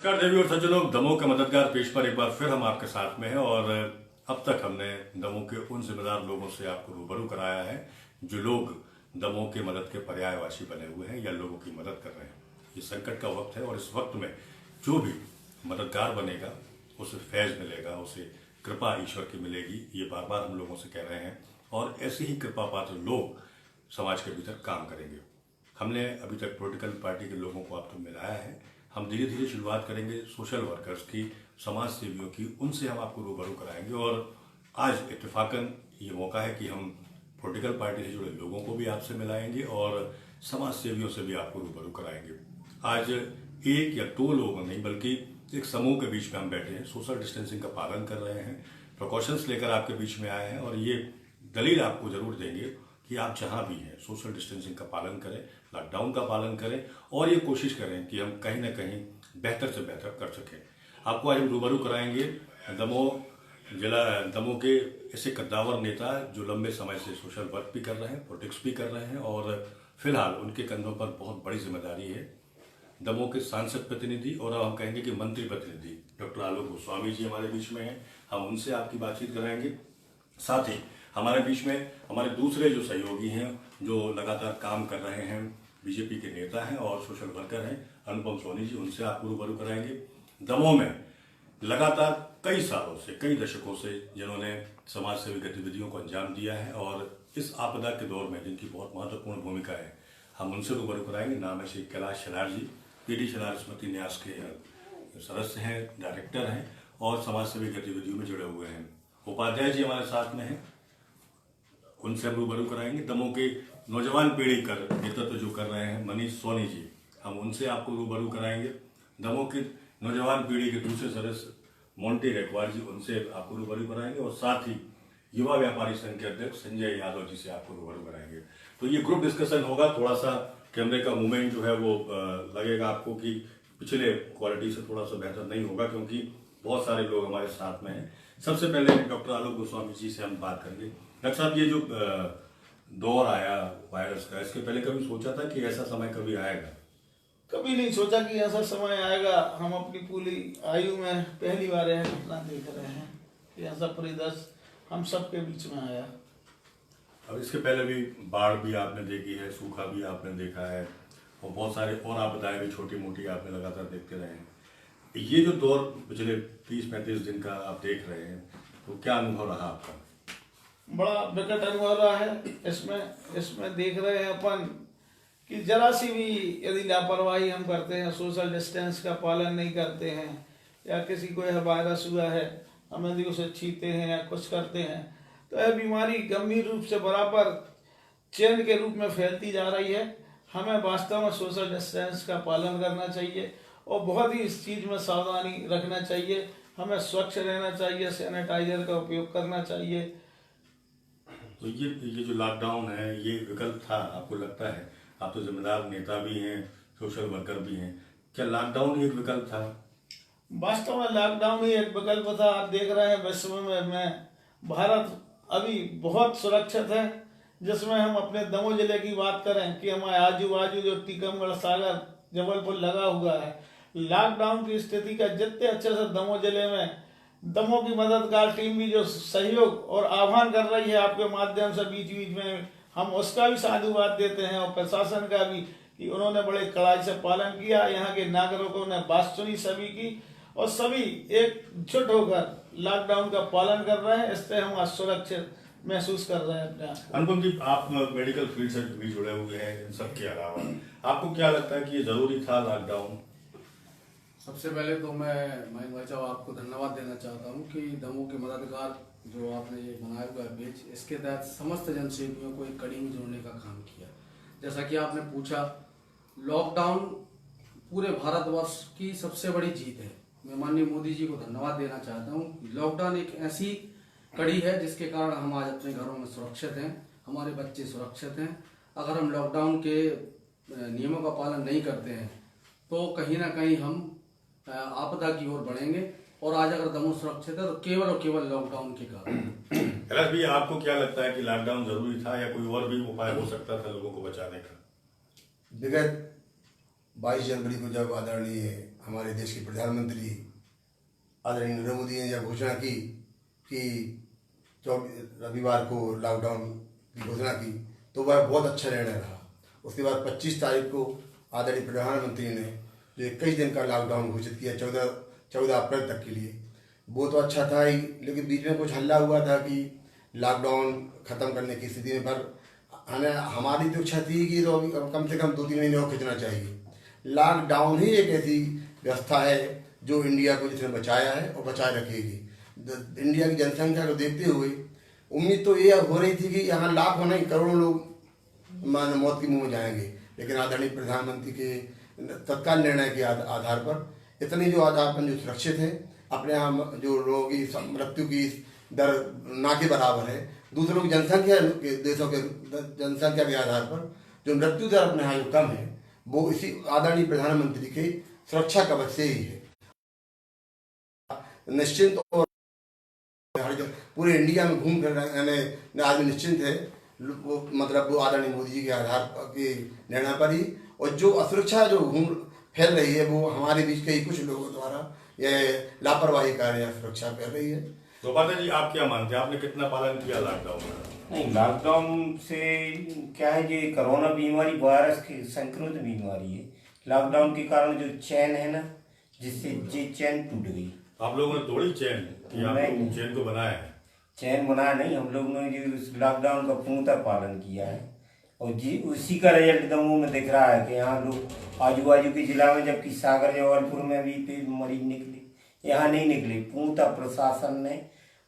नमस्कार देवी और सज्जनों, दमोह के मददगार पेश पर एक बार फिर हम आपके साथ में हैं। और अब तक हमने दमोह के उन जिम्मेदार लोगों से आपको रूबरू कराया है जो लोग दमोह के मदद के पर्यायवासी बने हुए हैं या लोगों की मदद कर रहे हैं। ये संकट का वक्त है और इस वक्त में जो भी मददगार बनेगा उसे फैज मिलेगा, उसे कृपा ईश्वर की मिलेगी। ये बार बार हम लोगों से कह रहे हैं और ऐसे ही कृपा पात्र लोग समाज के भीतर काम करेंगे। हमने अभी तक पॉलिटिकल पार्टी के लोगों को आप तक मिलाया है। हम धीरे धीरे शुरुआत करेंगे सोशल वर्कर्स की, समाज सेवियों की, उनसे हम आपको रूबरू कराएंगे। और आज इत्तेफाकन ये मौका है कि हम पॉलिटिकल पार्टी से जुड़े लोगों को भी आपसे मिलाएंगे और समाज सेवियों से भी आपको रूबरू कराएंगे। आज एक या दो लोग नहीं बल्कि एक समूह के बीच में हम बैठे हैं, सोशल डिस्टेंसिंग का पालन कर रहे हैं, प्रिकॉशंस लेकर आपके बीच में आए हैं और ये दलील आपको जरूर देंगे कि आप जहां भी हैं सोशल डिस्टेंसिंग का पालन करें, लॉकडाउन का पालन करें और ये कोशिश करें कि हम कहीं ना कहीं बेहतर से बेहतर कर सकें। आपको आज हम रूबरू कराएंगे दमोह के ऐसे कद्दावर नेता जो लंबे समय से सोशल वर्क भी कर रहे हैं, पॉलिटिक्स भी कर रहे हैं और फिलहाल उनके कंधों पर बहुत बड़ी जिम्मेदारी है। दमोह के सांसद प्रतिनिधि और अब हम कहेंगे कि मंत्री प्रतिनिधि डॉक्टर आलोक गोस्वामी जी हमारे बीच में हैं। हम उनसे आपकी बातचीत कराएंगे। साथ ही हमारे बीच में हमारे दूसरे जो सहयोगी हैं जो लगातार काम कर रहे हैं, बीजेपी के नेता हैं और सोशल वर्कर हैं, अनुपम सोनी जी, उनसे आपको रूबरू कराएंगे। दमोह में लगातार कई सालों से, कई दशकों से जिन्होंने समाज सेवी गतिविधियों को अंजाम दिया है और इस आपदा के दौर में जिनकी बहुत महत्वपूर्ण भूमिका है, हम उनसे रूबरू कराएंगे। नाम है श्री कैलाश शरार जी, पीडी शरार स्मृति न्यास के सदस्य हैं, डायरेक्टर हैं और समाज सेवी गतिविधियों में जुड़े हुए हैं। उपाध्याय जी हमारे साथ में हैं, उनसे हम रूबरू कराएंगे। दमोह के नौजवान पीढ़ी का नेतृत्व जो कर रहे हैं मनीष सोनी जी, हम उनसे आपको रूबरू कराएंगे। दमोह की नौजवान पीढ़ी के दूसरे सदस्य मोंटी रेकवार जी, उनसे आपको रूबरू कराएंगे और साथ ही युवा व्यापारी संघ के अध्यक्ष संजय यादव जी से आपको रूबरू कराएंगे। तो ये ग्रुप डिस्कशन होगा। थोड़ा सा कैमरे का मूवमेंट जो है वो लगेगा आपको कि पिछले क्वालिटी से थोड़ा सा बेहतर नहीं होगा क्योंकि बहुत सारे लोग हमारे साथ में हैं। सबसे पहले डॉक्टर आलोक गोस्वामी जी से हम बात करेंगे। डॉक्टर साहब, ये जो दौर आया वायरस का, इसके पहले कभी सोचा था कि ऐसा समय कभी आएगा? कभी नहीं सोचा कि ऐसा समय आएगा। हम अपनी पूरी आयु में पहली बार यह घटना देख रहे हैं कि ऐसा परिदृश्य हम सबके बीच में आया। अब इसके पहले भी बाढ़ भी आपने देखी है, सूखा भी आपने देखा है और बहुत सारे और आपदाएं भी छोटी मोटी आपने लगातार देखते रहे हैं। ये जो दौर पिछले 30-35 दिन का आप देख रहे हैं, तो क्या अनुभव रहा आपका? बड़ा विकट अनुभव रहा है। इसमें देख रहे हैं अपन कि जरा सी भी यदि लापरवाही हम करते हैं, सोशल डिस्टेंस का पालन नहीं करते हैं या किसी को यह वायरस हुआ है हम यदि उसे छींते हैं या कुछ करते हैं तो यह बीमारी गंभीर रूप से बराबर चेन के रूप में फैलती जा रही है। हमें वास्तव में सोशल डिस्टेंस का पालन करना चाहिए और बहुत ही इस चीज़ में सावधानी रखना चाहिए। हमें स्वच्छ रहना चाहिए, सैनिटाइजर का उपयोग करना चाहिए। तो ये जो लॉकडाउन है ये विकल्प था, आपको लगता है? आप तो जिम्मेदार नेता भी हैं, सोशल वर्कर भी हैं, क्या लॉकडाउन एक विकल्प था? वास्तव में लॉकडाउन ही एक विकल्प था। आप देख रहे हैं विश्व में भारत अभी बहुत सुरक्षित है। जिसमें हम अपने दमोह जिले की बात करें कि हमारे आजू बाजू जो टीकमगढ़, सागर, जबलपुर लगा हुआ है, लॉकडाउन की स्थिति का जितने अच्छे से दमोह जिले में दमोह की मददगार टीम भी जो सहयोग और आह्वान कर रही है आपके माध्यम से बीच बीच में, हम उसका भी साधुवाद देते हैं और प्रशासन का भी कि उन्होंने बड़े कड़ाई से पालन किया। यहाँ के नागरिकों ने बात सुनी सभी की और सभी एकजुट होकर लॉकडाउन का पालन कर रहे हैं। इससे हम सुरक्षित महसूस कर रहे हैं अपने आप को। अनुपम जी, आप मेडिकल फील्ड से भी जुड़े हुए हैं। इन सब के अलावा आपको क्या लगता है कि ये जरूरी था लॉकडाउन? सबसे पहले तो मैं मयंक भाई साहब आपको धन्यवाद देना चाहता हूँ कि दमोह के मददगार जो आपने ये बनाया हुआ है पेज, इसके तहत समस्त जनसेवियों को एक कड़ी में जोड़ने का काम किया। जैसा कि आपने पूछा, लॉकडाउन पूरे भारतवर्ष की सबसे बड़ी जीत है। मैं माननीय मोदी जी को धन्यवाद देना चाहता हूँ। लॉकडाउन एक ऐसी कड़ी है जिसके कारण हम आज अपने घरों में सुरक्षित हैं, हमारे बच्चे सुरक्षित हैं। अगर हम लॉकडाउन के नियमों का पालन नहीं करते हैं तो कहीं ना कहीं हम आपदा की ओर बढ़ेंगे और आज अगर दमोह सुरक्षित है तो केवल और केवल लॉकडाउन के कारण। कैलाश भैया, आपको क्या लगता है कि लॉकडाउन जरूरी था या कोई और भी उपाय हो सकता था लोगों को बचाने का? विगत 22 जनवरी को जब आदरणीय हमारे देश के प्रधानमंत्री आदरणीय नरेंद्र मोदी ने जब घोषणा की कि रविवार को लॉकडाउन की घोषणा की, तो वह बहुत अच्छा निर्णय रहा। उसके बाद 25 तारीख को आदरणीय प्रधानमंत्री ने जो 21 दिन का लॉकडाउन घोषित किया 14 अप्रैल तक के लिए, वो तो अच्छा था ही, लेकिन बीच में कुछ हल्ला हुआ था कि लॉकडाउन ख़त्म करने की स्थिति में, पर हमारी तो इच्छा थी कि तो कम से कम 2-3 महीने और खींचना चाहिए। लॉकडाउन ही एक ऐसी व्यवस्था है जो इंडिया को जिसने बचाया है और बचाए रखेगी। इंडिया की जनसंख्या को देखते हुए उम्मीद तो ये हो रही थी कि यहाँ लाखों नहीं करोड़ों लोग मौत के मुंह में जाएंगे, लेकिन आदरणीय प्रधानमंत्री के तत्काल निर्णय के आधार पर इतने जो आधार पर जो सुरक्षित है, अपने यहाँ जो लोगों की मृत्यु की दर ना के बराबर है, दूसरों की जनसंख्या के देशों के जनसंख्या के आधार पर जो मृत्यु दर अपने यहाँ जो कम है, वो इसी आदरणीय प्रधानमंत्री के सुरक्षा कवच से ही है। निश्चिंत और पूरे इंडिया में घूम कर आदमी निश्चिंत है, वो मतलब वो आदरणीय मोदी जी के आधार के निर्णय पर ही। और जो असुरक्षा जो घूम फैल रही है वो हमारे बीच के ही कुछ लोगों द्वारा यह लापरवाही कार्य या सुरक्षा फैल रही है। गोपाल जी, आप क्या मानते हैं, आपने कितना पालन किया लॉकडाउन का? नहीं, लॉकडाउन से क्या है, ये कोरोना बीमारी वायरस की संक्रमित बीमारी है। लॉकडाउन के कारण जो चैन है ना, जिससे ये चैन टूट गई। आप लोगों ने तोड़ी चैन कि आप लोग चैन को बनाया है? चैन बनाया नहीं, हम लोगों ने जो लॉकडाउन का पूर्णतः पालन किया है, और जी उसी का रिजल्ट दमोह में दिख रहा है कि यहाँ लोग आजू बाजू के जिला में, जबकि सागर जबलपुर में भी मरीज निकले, यहाँ नहीं निकले। पूर्णतः प्रशासन ने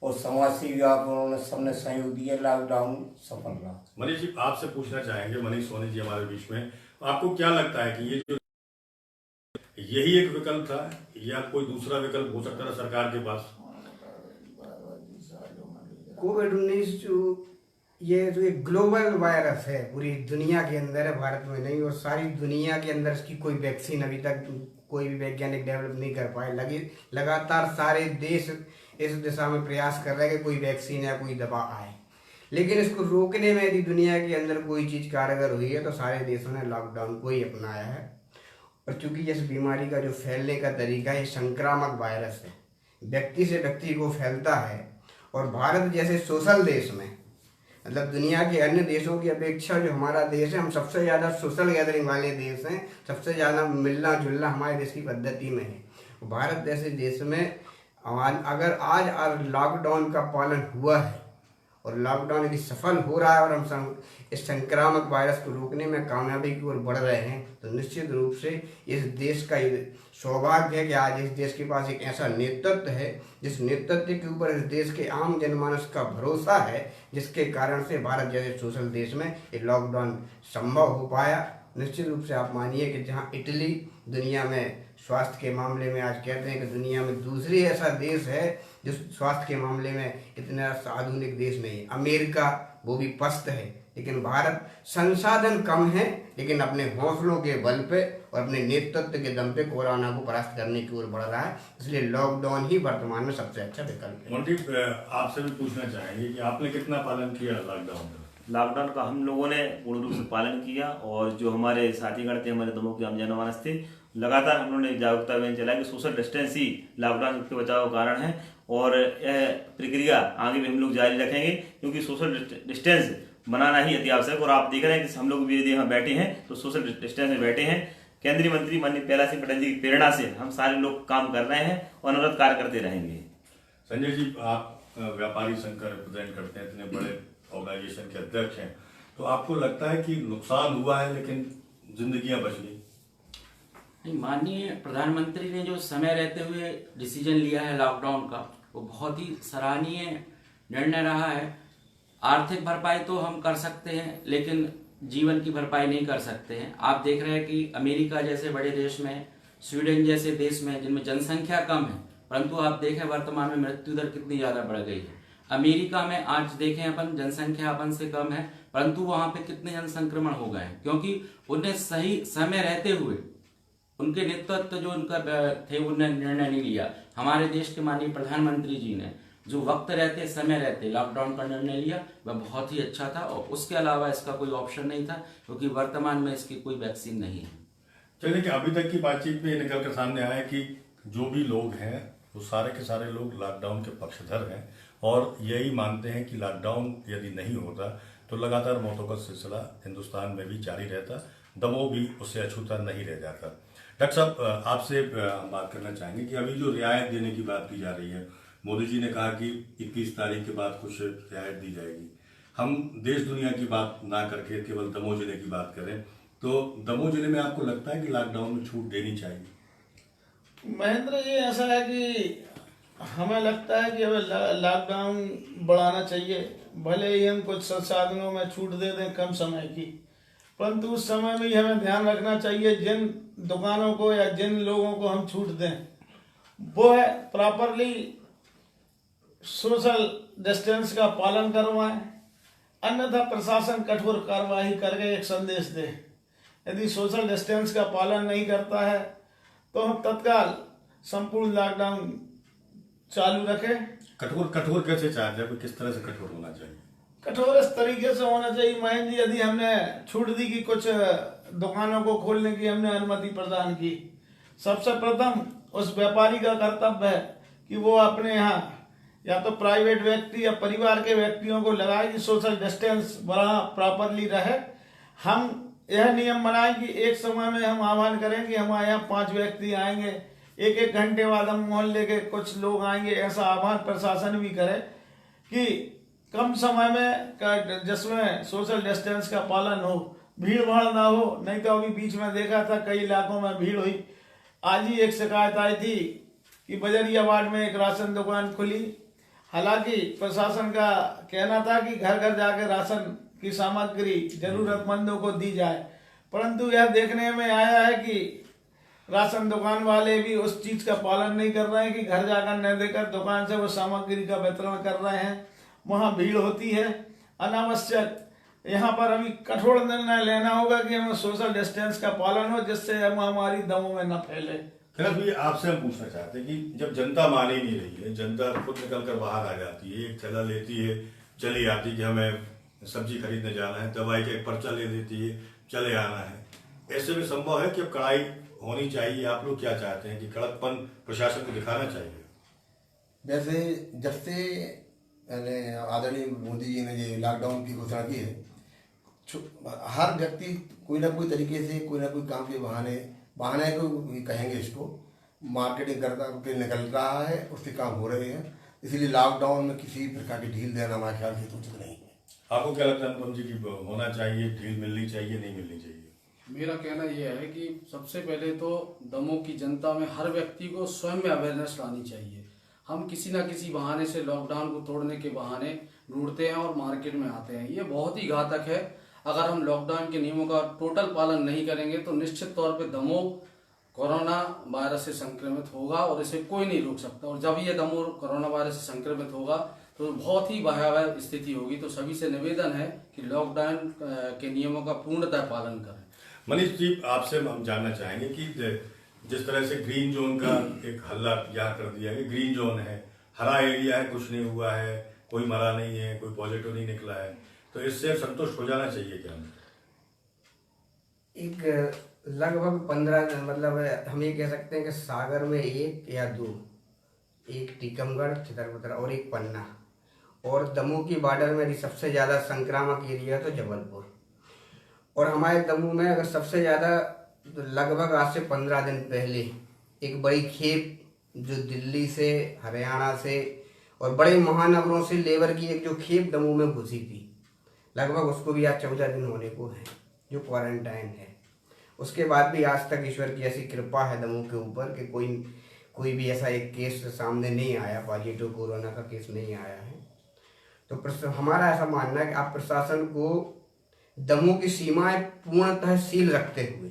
और समाज सेवी उन्होंने सबने सहयोग दिया, लॉकडाउन सफल रहा। मनीष जी, आपसे पूछना चाहेंगे, मनीष सोनी जी हमारे बीच में, आपको क्या लगता है कि ये जो यही एक विकल्प था या कोई दूसरा विकल्प हो सकता था सरकार के पास? कोविड-19 जो ये जो एक ग्लोबल वायरस है, पूरी दुनिया के अंदर है, भारत में नहीं, और सारी दुनिया के अंदर इसकी कोई वैक्सीन अभी तक कोई भी वैज्ञानिक डेवलप नहीं कर पाए। लगातार सारे देश इस दिशा में प्रयास कर रहे हैं कि कोई वैक्सीन या कोई दवा आए, लेकिन इसको रोकने में यदि दुनिया के अंदर कोई चीज़ कारगर हुई है तो सारे देशों ने लॉकडाउन को ही अपनाया है। और चूंकि इस बीमारी का जो फैलने का तरीका है, संक्रामक वायरस है, व्यक्ति से व्यक्ति को फैलता है, और भारत जैसे सोशल देश में, मतलब दुनिया के अन्य देशों की अपेक्षा जो हमारा देश है, हम सबसे ज़्यादा सोशल गैदरिंग वाले देश हैं, सबसे ज़्यादा मिलना जुलना हमारे देश की पद्धति में है। भारत जैसे देश में अगर आज लॉकडाउन का पालन हुआ है और लॉकडाउन यदि सफल हो रहा है और हम इस संक्रामक वायरस को रोकने में कामयाबी की ओर बढ़ रहे हैं, तो निश्चित रूप से इस देश का ये सौभाग्य है कि आज इस देश के पास एक ऐसा नेतृत्व है जिस नेतृत्व के ऊपर इस देश के आम जनमानस का भरोसा है, जिसके कारण से भारत जैसे सोशल देश में ये लॉकडाउन संभव हो पाया। निश्चित रूप से आप मानिए कि जहाँ इटली दुनिया में स्वास्थ्य के मामले में आज कहते हैं कि दुनिया में दूसरी ऐसा देश है जो स्वास्थ्य के मामले में इतना आधुनिक देश नहीं है। अमेरिका वो भी पस्त है, लेकिन भारत संसाधन कम है, लेकिन अपने हौसलों के बल पे और अपने नेतृत्व के दम पे कोरोना को परास्त करने की ओर बढ़ रहा है। इसलिए लॉकडाउन ही वर्तमान में सबसे अच्छा विकल्प है। मनदीप, आपसे भी पूछना चाहेंगे कि आपने कितना पालन किया लॉकडाउन का? लॉकडाउन का हम लोगों ने पूर्ण रूप से पालन किया, और जो हमारे साथीगण थे, हमारे दमोह के आम जनमानस थे, लगातार हम लोगों ने जागरूकता अभियान चलाया कि सोशल डिस्टेंस ही लॉकडाउन के बचाव का कारण है, और यह प्रक्रिया आगे भी हम लोग जारी रखेंगे, क्योंकि सोशल डिस्टेंस बनाना ही अति आवश्यक। और आप देख रहे हैं कि हम लोग भी यदि यहाँ बैठे हैं तो सोशल डिस्टेंस में बैठे हैं। केंद्रीय मंत्री माननीय प्रहलाद सिंह पटेल जी की प्रेरणा से हम सारे लोग काम कर रहे हैं और अनवरत कार्य करते रहेंगे। संजय जी, आप व्यापारी संघ का रिप्रेजेंट करते हैं, इतने बड़े ऑर्गेनाइजेशन के अध्यक्ष हैं, तो आपको लगता है कि नुकसान हुआ है लेकिन जिंदगियां बच गई? नहीं, माननीय प्रधानमंत्री ने जो समय रहते हुए डिसीजन लिया है लॉकडाउन का, वो बहुत ही सराहनीय निर्णय रहा है। आर्थिक भरपाई तो हम कर सकते हैं, लेकिन जीवन की भरपाई नहीं कर सकते हैं। आप देख रहे हैं कि अमेरिका जैसे बड़े देश में, स्वीडन जैसे देश में, जिनमें जनसंख्या कम है, परंतु आप देखें वर्तमान में मृत्यु दर कितनी ज्यादा बढ़ गई है। अमेरिका में आज देखें अपन, जनसंख्या अपन से कम है, परंतु वहां पे कितने जन संक्रमण हो गए हैं, क्योंकि उन्हें सही समय रहते हुए उनके नेतृत्व जो उनका थे उन्होंने निर्णय नहीं लिया। हमारे देश के माननीय प्रधानमंत्री जी ने जो वक्त रहते समय रहते लॉकडाउन का निर्णय लिया, वह बहुत ही अच्छा था, और उसके अलावा इसका कोई ऑप्शन नहीं था, क्योंकि वर्तमान में इसकी कोई वैक्सीन नहीं है। चलिए कि अभी तक की बातचीत में ये निकल कर सामने आया कि जो भी लोग हैं वो सारे के सारे लोग लॉकडाउन के पक्षधर हैं और यही मानते हैं कि लॉकडाउन यदि नहीं होता तो लगातार मौतों का सिलसिला हिंदुस्तान में भी जारी रहता, दमोह भी उससे अछूता नहीं रह जाता। डॉक्टर साहब, आपसे हम बात करना चाहेंगे कि अभी जो रियायत देने की बात की जा रही है, मोदी जी ने कहा कि 21 तारीख के बाद कुछ रियायत दी जाएगी। हम देश दुनिया की बात ना करके केवल दमोह जिले की बात करें तो दमोह जिले में आपको लगता है कि लॉकडाउन में छूट देनी चाहिए? महेंद्र, ये ऐसा है कि हमें लगता है कि हमें लॉकडाउन बढ़ाना चाहिए। भले ही हम कुछ संसाधनों में छूट दे दें कम समय की, परंतु उस समय में ही हमें ध्यान रखना चाहिए जिन दुकानों को या जिन लोगों को हम छूट दें वो है प्रॉपरली सोशल डिस्टेंस का पालन करवाएं, अन्यथा प्रशासन कठोर कार्रवाई करके एक संदेश दे। यदि सोशल डिस्टेंस का पालन नहीं करता है तो हम तत्काल संपूर्ण लॉकडाउन चालू रखें। कठोर कैसे चाहते हैं, किस तरह से कठोर होना चाहिए? कठोर इस तरीके से होना चाहिए महेंद्र जी, यदि हमने छूट दी कि कुछ दुकानों को खोलने की हमने अनुमति प्रदान की, सबसे प्रथम उस व्यापारी का कर्तव्य है कि वो अपने यहाँ या तो प्राइवेट व्यक्ति या परिवार के व्यक्तियों को लगाए कि सोशल डिस्टेंस बड़ा प्रॉपरली रहे। हम यह नियम बनाएं कि एक समय में हम आह्वान करें कि हमारे यहाँ 5 व्यक्ति आएंगे, एक घंटे बाद हम मोहल्ले के कुछ लोग आएंगे, ऐसा आह्वान प्रशासन भी करे कि कम समय में जिसमें सोशल डिस्टेंस का पालन हो, भीड़ भाड़ ना हो। नहीं तो अभी बीच में देखा था कई इलाकों में भीड़ हुई। आज ही एक शिकायत आई थी कि बजरिया वार्ड में एक राशन दुकान खुली। हालांकि प्रशासन का कहना था कि घर घर जाकर राशन की सामग्री जरूरतमंदों को दी जाए, परंतु यह देखने में आया है कि राशन दुकान वाले भी उस चीज का पालन नहीं कर रहे हैं कि घर जाकर न देकर दुकान से वो सामग्री का वितरण कर रहे हैं। वहां भीड़ होती है अनावश्यक। यहाँ पर अभी कठोर निर्णय लेना होगा कि हमें सोशल डिस्टेंस का पालन हो, जिससे हम हमारी दमों में न फैले। कैलाश भैया, आपसे हम पूछना चाहते हैं कि जब जनता मान ही नहीं रही है, जनता खुद निकल कर बाहर आ जाती है, एक थैला लेती है, चली आती कि हमें सब्जी खरीदने जाना है, दवाई का एक पर्चा ले देती है, चले आना है, ऐसे में संभव है कि अब कड़ाई होनी चाहिए? आप लोग क्या चाहते हैं कि कड़कपन प्रशासन को दिखाना चाहिए? वैसे जब से आदरणीय मोदी जी ने ये लॉकडाउन की घोषणा की है, हर व्यक्ति कोई ना कोई तरीके से कोई ना कोई काम के बहाने को कहेंगे इसको, मार्केटिंग करता के निकल रहा है, उसके काम हो रहे हैं। इसलिए लॉकडाउन में किसी प्रकार की ढील देना हमारे ख्याल से उचित नहीं है। आपको क्या लगता है अनुपम जी की होना चाहिए, ढील मिलनी चाहिए, नहीं मिलनी चाहिए? मेरा कहना यह है कि सबसे पहले तो दमोह की जनता में हर व्यक्ति को स्वयं में अवेयरनेस लानी चाहिए। हम किसी ना किसी बहाने से लॉकडाउन को तोड़ने के बहाने ढूंढते हैं और मार्केट में आते हैं। ये बहुत ही घातक है। अगर हम लॉकडाउन के नियमों का टोटल पालन नहीं करेंगे तो निश्चित तौर पे दमोह कोरोना वायरस से संक्रमित होगा और इसे कोई नहीं रोक सकता। और जब ये दमोह कोरोना वायरस से संक्रमित होगा तो बहुत ही भयावह स्थिति होगी। तो सभी से निवेदन है कि लॉकडाउन के नियमों का पूर्णतः पालन करें। मनीष जी, आपसे हम जानना चाहेंगे कि जिस तरह से ग्रीन जोन का एक हल्ला यहाँ कर दिया है, ग्रीन जोन है, हरा एरिया है, कुछ नहीं हुआ है, कोई मरा नहीं है, कोई पॉजिटिव नहीं निकला है, तो इससे संतुष्ट हो जाना चाहिए क्या? एक लगभग 15 मतलब हम ये कह सकते हैं कि सागर में 1 या 2, एक टीकमगढ़, छितरपुर और एक पन्ना, और दमोह की बॉर्डर में सबसे ज़्यादा संक्रामक एरिया है तो जबलपुर। और हमारे दमोह में अगर सबसे ज़्यादा तो लगभग आज से 15 दिन पहले एक बड़ी खेप जो दिल्ली से, हरियाणा से और बड़े महानगरों से लेबर की एक जो खेप दमोह में घुसी थी, लगभग उसको भी आज 14 दिन होने को है जो क्वारंटाइन है। उसके बाद भी आज तक ईश्वर की ऐसी कृपा है दमोह के ऊपर कि कोई भी ऐसा एक केस सामने नहीं आया, पॉजिटिव कोरोना का केस नहीं आया है। तो हमारा ऐसा मानना है कि आप प्रशासन को दमोह की सीमाएं पूर्णतः सील रखते हुए,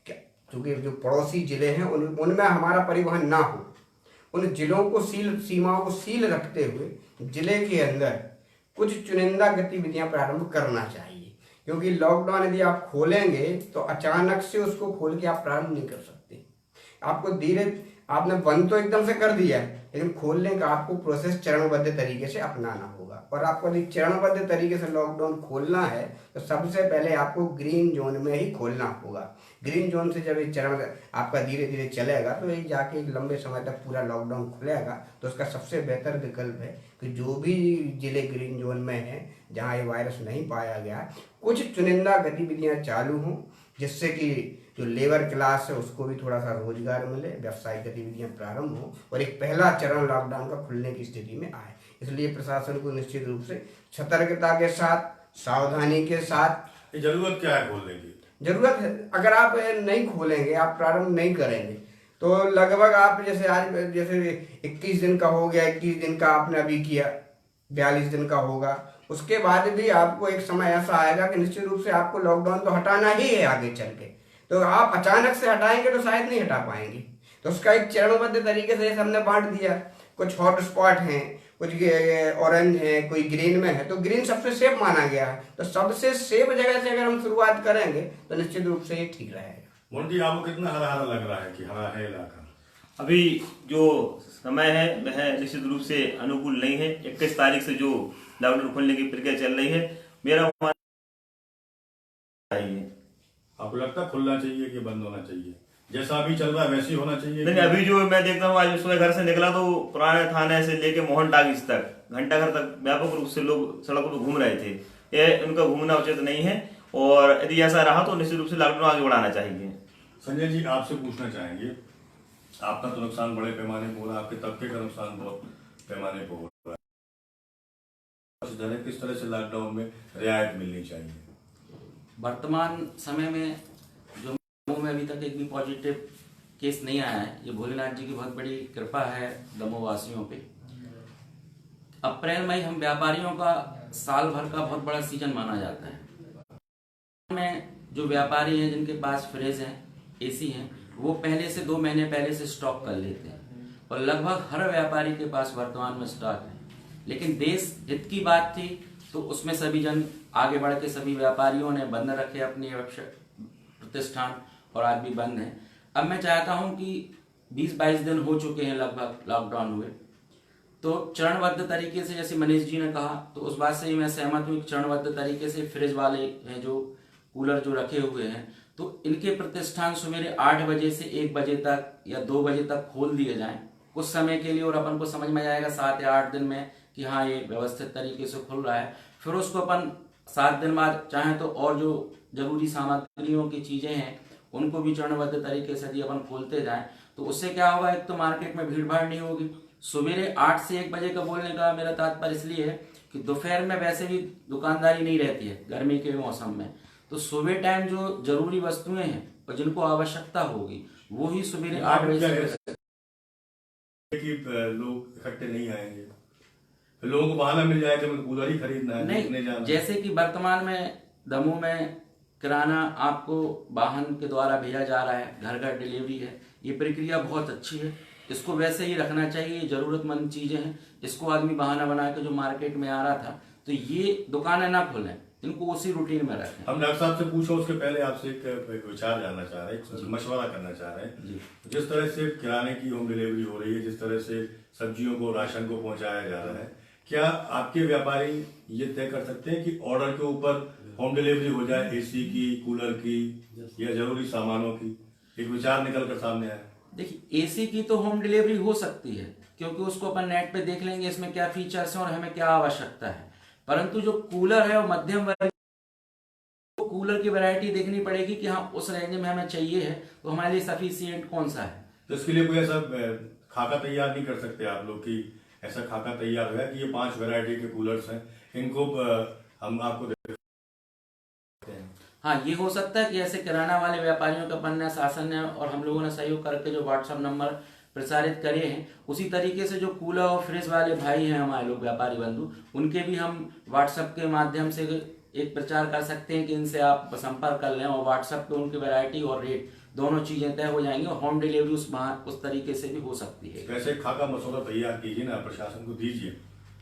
क्योंकि जो पड़ोसी जिले हैं उनमें हमारा परिवहन ना हो, उन जिलों को सीमाओं को सील रखते हुए जिले के अंदर कुछ चुनिंदा गतिविधियां प्रारंभ करना चाहिए। क्योंकि लॉकडाउन यदि आप खोलेंगे तो अचानक से उसको खोल के आप प्रारंभ नहीं कर सकते। आपको आपने बंद तो एकदम से कर दिया है, लेकिन खोलने का आपको प्रोसेस चरणबद्ध तरीके से अपनाना होगा। और आपको यदि चरणबद्ध तरीके से लॉकडाउन खोलना है तो सबसे पहले आपको ग्रीन जोन में ही खोलना होगा। ग्रीन जोन से जब ये चरण आपका धीरे धीरे चलेगा तो ये जाके एक लंबे समय तक पूरा लॉकडाउन खुलेगा। तो उसका सबसे बेहतर विकल्प है कि जो भी जिले ग्रीन जोन में हैं जहाँ ये वायरस नहीं पाया गया, कुछ चुनिंदा गतिविधियाँ चालू हों जिससे कि जो लेबर क्लास है उसको भी थोड़ा सा रोजगार मिले, व्यावसायिक गतिविधियां प्रारंभ हो और एक पहला चरण लॉकडाउन का खुलने की स्थिति में आए। इसलिए प्रशासन को निश्चित रूप से सतर्कता के साथ, सावधानी के साथ। जरूरत क्या है खोलने की? जरूरत है, अगर आप नहीं खोलेंगे, आप प्रारंभ नहीं करेंगे तो लगभग आप जैसे आज जैसे 21 दिन का हो गया, 21 दिन का आपने अभी किया, 42 दिन का होगा, उसके बाद भी आपको एक समय ऐसा आएगा कि निश्चित रूप से आपको लॉकडाउन तो हटाना ही है आगे चल के। तो आप अचानक से हटाएंगे तो शायद नहीं हटा पाएंगे। तो उसका एक चरणबद्ध तरीके से हमने बांट दिया। कुछ हॉट स्पॉट हैं, कुछ ऑरेंज है, कोई ग्रीन में है, तो ग्रीन सबसे सेफ माना गया है। तो सबसे सेफ जगह से अगर हम शुरुआत करेंगे तो निश्चित रूप से ये ठीक रहेगा। मोंटी, आपको कितना हरा हरा लग रहा है कि हरा है इलाका? अभी जो समय है वह निश्चित रूप से अनुकूल नहीं है। 21 तारीख से जो लॉकडाउन खोलने की प्रक्रिया चल रही है, मेरा चाहिए। आपको लगता है खुलना चाहिए कि बंद होना चाहिए? जैसा अभी चल रहा है वैसे ही होना चाहिए? नहीं, अभी जो मैं देखता हूँ, आज सुबह घर से निकला तो पुराने थाने से लेके मोहन टागिस तक, घंटाघर तक व्यापक रूप से लोग सड़कों पर घूम रहे थे। ये उनका घूमना उचित नहीं है और यदि ऐसा रहा तो निश्चित रूप से लॉकडाउन आगे बढ़ाना चाहिए। संजय जी, आपसे पूछना चाहेंगे, आपका तो नुकसान बड़े पैमाने पर हो रहा है, आपके तबके का नुकसान बहुत पैमाने पर हो रहा है, किस तरह से लॉकडाउन में रियायत मिलनी चाहिए? वर्तमान समय में जो दमोह में अभी तक एक भी पॉजिटिव केस नहीं आया है, ये भोलेनाथ जी की बहुत बड़ी कृपा है दमोह वासियों पे। अप्रैल मई हम व्यापारियों का साल भर का बहुत बड़ा सीजन माना जाता है। में जो व्यापारी हैं जिनके पास फ्रिज हैं, एसी हैं, वो पहले से 2 महीने पहले से स्टॉक कर लेते हैं और लगभग हर व्यापारी के पास वर्तमान में स्टॉक है। लेकिन देश हित की बात थी तो उसमें सभी जन आगे बढ़ के सभी व्यापारियों ने बंद रखे अपने प्रतिष्ठान और आज भी बंद हैं। अब मैं चाहता हूं कि 20-22 दिन हो चुके हैं लगभग लॉकडाउन हुए, तो चरणबद्ध तरीके से, जैसे मनीष जी ने कहा, तो उस बात से ही मैं सहमत हूँ। चरणबद्ध तरीके से फ्रिज वाले हैं जो कूलर जो रखे हुए हैं, तो इनके प्रतिष्ठान सवेरे 8 बजे से 1 बजे तक या 2 बजे तक खोल दिए जाएं कुछ समय के लिए, और अपन को समझ में आएगा 7 या 8 दिन में कि हाँ ये व्यवस्थित तरीके से खुल रहा है। फिर उसको अपन 7 दिन बाद चाहें तो और जो जरूरी सामग्रियों की चीजें हैं उनको भी चरणबद्ध तरीके से यदि अपन खोलते जाएं तो उससे क्या होगा, एक तो मार्केट में भीड़ भाड़ नहीं होगी। सवेरे 8 से 1 बजे का बोलने का मेरा तात्पर्य इसलिए है कि दोपहर में वैसे भी दुकानदारी नहीं रहती है गर्मी के मौसम में, तो सुबह टाइम जो जरूरी वस्तुएं हैं और जिनको आवश्यकता होगी वो ही सवेरे 8 बजे से। कि लोग इकट्ठे नहीं आएंगे, लोगों को बहाना मिल जाएगा कि कूलर ही खरीदना है, नहीं जाना। जैसे कि वर्तमान में दमोह में किराना आपको वाहन के द्वारा भेजा जा रहा है, घर घर डिलीवरी है, ये प्रक्रिया बहुत अच्छी है, इसको वैसे ही रखना चाहिए। जरूरतमंद चीजें हैं, इसको आदमी बहाना बना के जो मार्केट में आ रहा था तो ये दुकानें ना खोलें, इनको उसी रूटीन में रखें। हम डॉक्टर साहब से पूछो, उसके पहले आपसे एक विचार जानना चाह रहे हैं, मशवरा करना चाह रहे हैं। जिस तरह से किराने की होम डिलीवरी हो रही है, जिस तरह से सब्जियों को, राशन को पहुंचाया जा रहा है, क्या आपके व्यापारी ये तय कर सकते हैं कि ऑर्डर के ऊपर होम डिलीवरी हो जाए, एसी की, कूलर की या जरूरी सामानों की? एक विचार निकल कर सामने आया। देखिए, एसी की तो होम डिलीवरी हो सकती है क्योंकि उसको अपन नेट पे देख लेंगे इसमें क्या फीचर्स हैं और हमें क्या आवश्यकता है, परंतु जो कूलर है वो मध्यम वर्ग, कूलर की वैरायटी देखनी पड़ेगी कि हाँ उस रेंज में हमें चाहिए है तो हमारे लिए सफिशिएंट कौन सा है। तो इसके लिए कोई ऐसा खाका तैयार नहीं कर सकते आप लोग कि ऐसा खाका तैयार हुआ कि ये 5 वैरायटी के कूलर्स हैं, इनको हम आपको दे? हाँ, ये हो सकता है कि ऐसे किराना वाले व्यापारियों का पन्ना शासन ने और हम लोगों ने सहयोग करके जो व्हाट्सएप नंबर प्रसारित करे हैं, उसी तरीके से जो कूलर और फ्रिज वाले भाई हैं हमारे लोग व्यापारी बंधु, उनके भी हम व्हाट्सएप के माध्यम से एक प्रचार कर सकते हैं कि इनसे आप संपर्क कर लें और व्हाट्सएप पे उनकी वैरायटी और रेट दोनों चीजें तय हो जाएंगी और होम डिलीवरी उस तरीके से भी हो सकती है। कैसे खाका मसौदा तैयार कीजिए ना, प्रशासन को दीजिए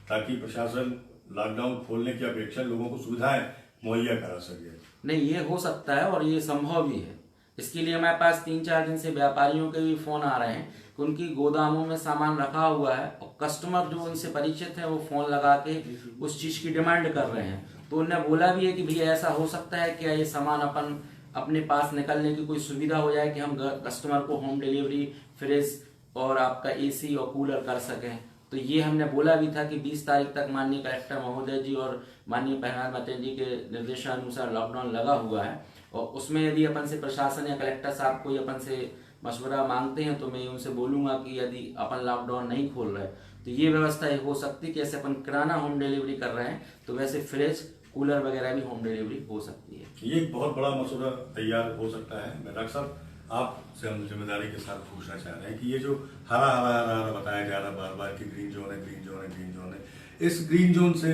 ताकि प्रशासन लॉकडाउन खोलने की अपेक्षा लोगों को सुविधाएं मुहैया करा सके। नहीं, ये हो सकता है और ये संभव भी है। इसके लिए हमारे पास 3-4 दिन से व्यापारियों के भी फोन आ रहे हैं कि उनकी गोदामों में सामान रखा हुआ है और कस्टमर जो उनसे परिचित है वो फोन लगा के उस चीज की डिमांड कर रहे हैं। तो उन्होंने बोला भी है कि भैया ऐसा हो सकता है क्या ये सामान अपन अपने पास निकलने की कोई सुविधा हो जाए कि हम कस्टमर को होम डिलीवरी फ्रिज और आपका एसी और कूलर कर सकें। तो ये हमने बोला भी था कि 20 तारीख तक माननीय कलेक्टर महोदय जी और माननीय प्रधानमंत्री जी के निर्देशानुसार लॉकडाउन लगा हुआ है, और उसमें यदि अपन से प्रशासन या कलेक्टर साहब कोई अपन से मशवरा मांगते हैं तो मैं उनसे बोलूंगा कि यदि अपन लॉकडाउन नहीं खोल रहे तो ये व्यवस्था हो सकती है कि ऐसे अपन किराना होम डिलीवरी कर रहे हैं तो वैसे फ्रिज कूलर वगैरह भी होम डिलीवरी हो सकती है। ये एक बहुत बड़ा मसौदा तैयार हो सकता है। मैं डॉक्टर साहब आपसे हम जिम्मेदारी के साथ पूछना चाह रहे हैं कि ये जो हरा हरा हरा हरा बताया जा रहा बार बार कि ग्रीन जोन है, ग्रीन जोन है, ग्रीन जोन है, इस ग्रीन जोन से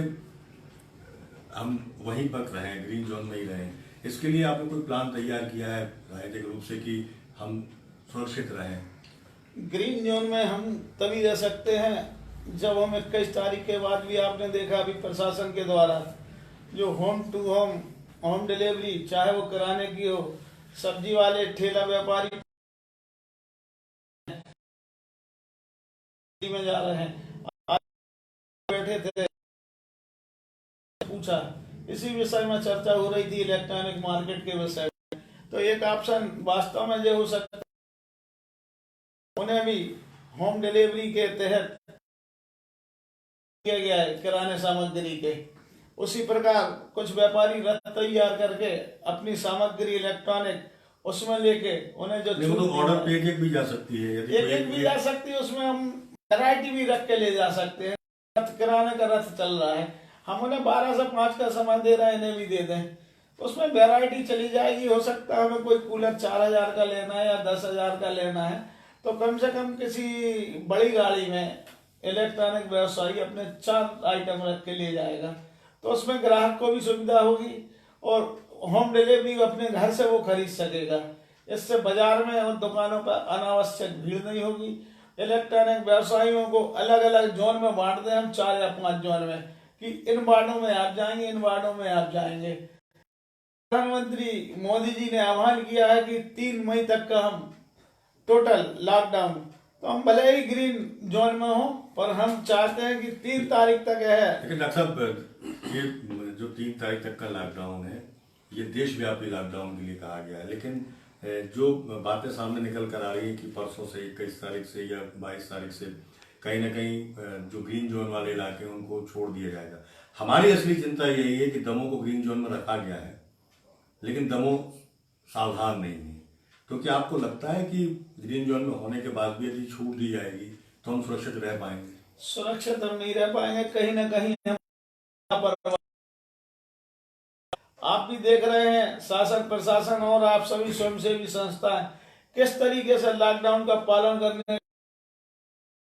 हम वहीं पर रहें, ग्रीन जोन में ही रहें, इसके लिए आपने कोई प्लान तैयार किया है राजनीतिक रूप से कि हम सुरक्षित रहें? ग्रीन जोन में हम तभी रह सकते हैं जब हम 21 तारीख के बाद भी आपने देखा अभी प्रशासन के द्वारा जो होम टू होम डिलीवरी, चाहे वो किराने की हो, सब्जी वाले, ठेला व्यापारी में जा रहे हैं। आज बैठे थे, पूछा, इसी विषय में चर्चा हो रही थी इलेक्ट्रॉनिक मार्केट के विषय में। तो एक ऑप्शन वास्तव में ये हो सकता है उन्हें भी होम डिलीवरी के तहत किया गया है किराने सामग्री के। उसी प्रकार कुछ व्यापारी रथ तैयार करके अपनी सामग्री इलेक्ट्रॉनिक उसमें लेके उन्हें जो तो ऑर्डर पे एक भी जा सकती है, एक भी जा सकती है, उसमें हम वैरायटी भी रख के ले जा सकते हैं। रथ किराने का रथ चल रहा है, हम उन्हें 12 से 5 का समय दे रहे हैं, इन्हें भी दे दें, उसमें वैरायटी चली जाएगी। हो सकता है हमें कोई कूलर 4000 का लेना है या 10,000 का लेना है तो कम से कम किसी बड़ी गाड़ी में इलेक्ट्रॉनिक व्यवसायी अपने 4 आइटम रख के ले जाएगा, तो उसमें ग्राहक को भी सुविधा होगी और होम डिलीवरी अपने घर से वो खरीद सकेगा। इससे बाजार में और दुकानों पर अनावश्यक भीड़ नहीं होगी। इलेक्ट्रॉनिक व्यवसायियों को अलग अलग जोन में बांट दें हम, 4 या 5 जोन में, कि इन वार्डों में आप जाएंगे, इन वार्डों में आप जाएंगे। प्रधानमंत्री मोदी जी ने आह्वान किया है कि 3 मई तक का हम टोटल लॉकडाउन, तो हम भले ही ग्रीन जोन में हो पर हम चाहते हैं कि 3 तारीख तक है। लेकिन डॉक्टर साहब ये जो 3 तारीख तक का लॉकडाउन है ये देशव्यापी लॉकडाउन के लिए कहा गया है, लेकिन जो बातें सामने निकल कर आ रही है कि परसों से 21 तारीख से या 22 तारीख से कहीं ना कहीं जो ग्रीन जोन वाले इलाके हैं उनको छोड़ दिया जाएगा। हमारी असली चिंता यही है कि दमोह को ग्रीन जोन में रखा गया है लेकिन दमोह सावधान नहीं है। तो क्या आपको लगता है कि ग्रीन जोन में होने के बाद भी यदि छूट दी जाएगी तो हम सुरक्षित रह पाएंगे? सुरक्षित हम नहीं रह पाएंगे, कहीं ना कहीं हम आप भी देख रहे हैं शासन प्रशासन और आप सभी स्वयंसेवी संस्थाएं किस तरीके से लॉकडाउन का पालन करने,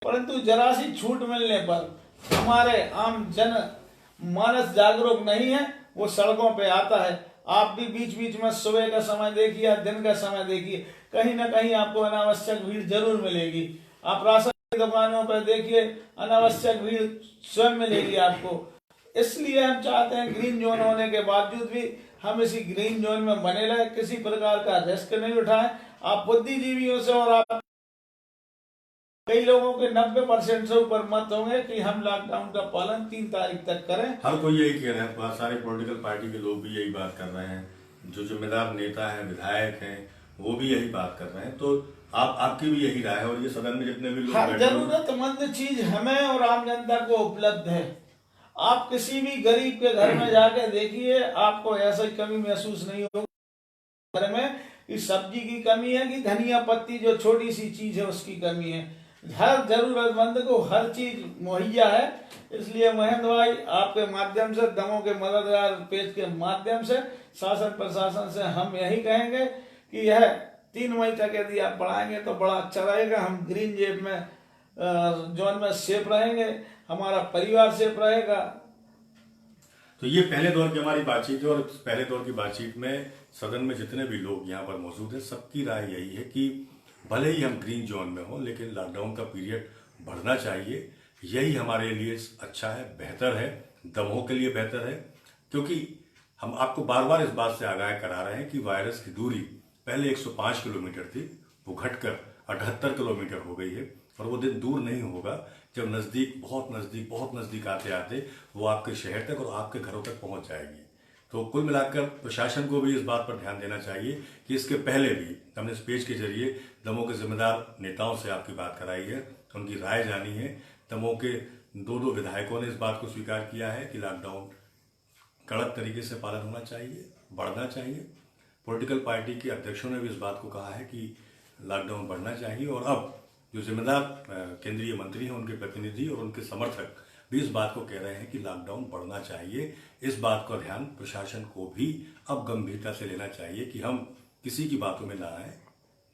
परंतु जरा सी छूट मिलने पर हमारे आम जन मानस जागरूक नहीं है, वो सड़कों पे आता है। आप भी बीच बीच में सुबह का समय देखिए या दिन का समय देखिए, कहीं ना कहीं आपको अनावश्यक भीड़ जरूर मिलेगी। आप राशन की दुकानों पर देखिए, अनावश्यक भीड़ स्वयं मिलेगी आपको। इसलिए हम चाहते हैं ग्रीन जोन होने के बावजूद भी हम इसी ग्रीन जोन में बने रहे, किसी प्रकार का रिस्क नहीं उठाएं। आप बुद्धिजीवियों से और आप कई लोगों के 90% से ऊपर मत होंगे कि हम लॉकडाउन का पालन 3 तारीख तक करें। हर कोई यही कह रहे हैं, बहुत सारे पॉलिटिकल पार्टी के लोग भी यही बात कर रहे हैं, जो जिम्मेदार नेता हैं, विधायक हैं, वो भी यही बात कर रहे हैं। तो आपकी भी यही राय है और ये सदन में जितने भी लोग हर जरूरतमंद चीज हमें और आम जनता को उपलब्ध है। आप किसी भी गरीब के घर में जाके देखिए, आपको ऐसा कमी महसूस नहीं होगा घर में कि सब्जी की कमी है कि धनिया पत्ती जो छोटी सी चीज है उसकी कमी है। हर जरूरतमंद को हर चीज मुहैया है। इसलिए महेंद्र भाई आपके माध्यम से, दमोह के मददगार पेज के माध्यम से शासन प्रशासन से हम यही कहेंगे कि यह 3 मई तक यदि आप बढ़ाएंगे तो बड़ा अच्छा रहेगा। हम ग्रीन जेब में जोन में सेफ रहेंगे, हमारा परिवार सेफ रहेगा। तो ये पहले दौर की हमारी बातचीत है और पहले दौर की बातचीत में सदन में जितने भी लोग यहाँ पर मौजूद हैं सबकी राय यही है कि भले ही हम ग्रीन जोन में हों लेकिन लॉकडाउन का पीरियड बढ़ना चाहिए। यही हमारे लिए अच्छा है, बेहतर है, दमोह के लिए बेहतर है, क्योंकि हम आपको बार बार इस बात से आगाह करा रहे हैं कि वायरस की दूरी पहले 105 किलोमीटर थी, वो घटकर 78 किलोमीटर हो गई है और वो दिन दूर नहीं होगा जब बहुत नजदीक आते आते वो आपके शहर तक और आपके घरों तक पहुंच जाएगी। तो कुल मिलाकर प्रशासन को भी इस बात पर ध्यान देना चाहिए कि इसके पहले भी हमने इस पेज के जरिए दमोह के जिम्मेदार नेताओं से आपकी बात कराई है, उनकी राय जानी है। दमोह के दो विधायकों ने इस बात को स्वीकार किया है कि लॉकडाउन कड़क तरीके से पालन होना चाहिए, बढ़ना चाहिए। पॉलिटिकल पार्टी के अध्यक्षों ने भी इस बात को कहा है कि लॉकडाउन बढ़ना चाहिए, और अब जो जिम्मेदार केंद्रीय मंत्री हैं, उनके प्रतिनिधि और उनके समर्थक भी इस बात को कह रहे हैं कि लॉकडाउन बढ़ना चाहिए। इस बात का ध्यान प्रशासन को भी अब गंभीरता से लेना चाहिए कि हम किसी की बातों में ना आए।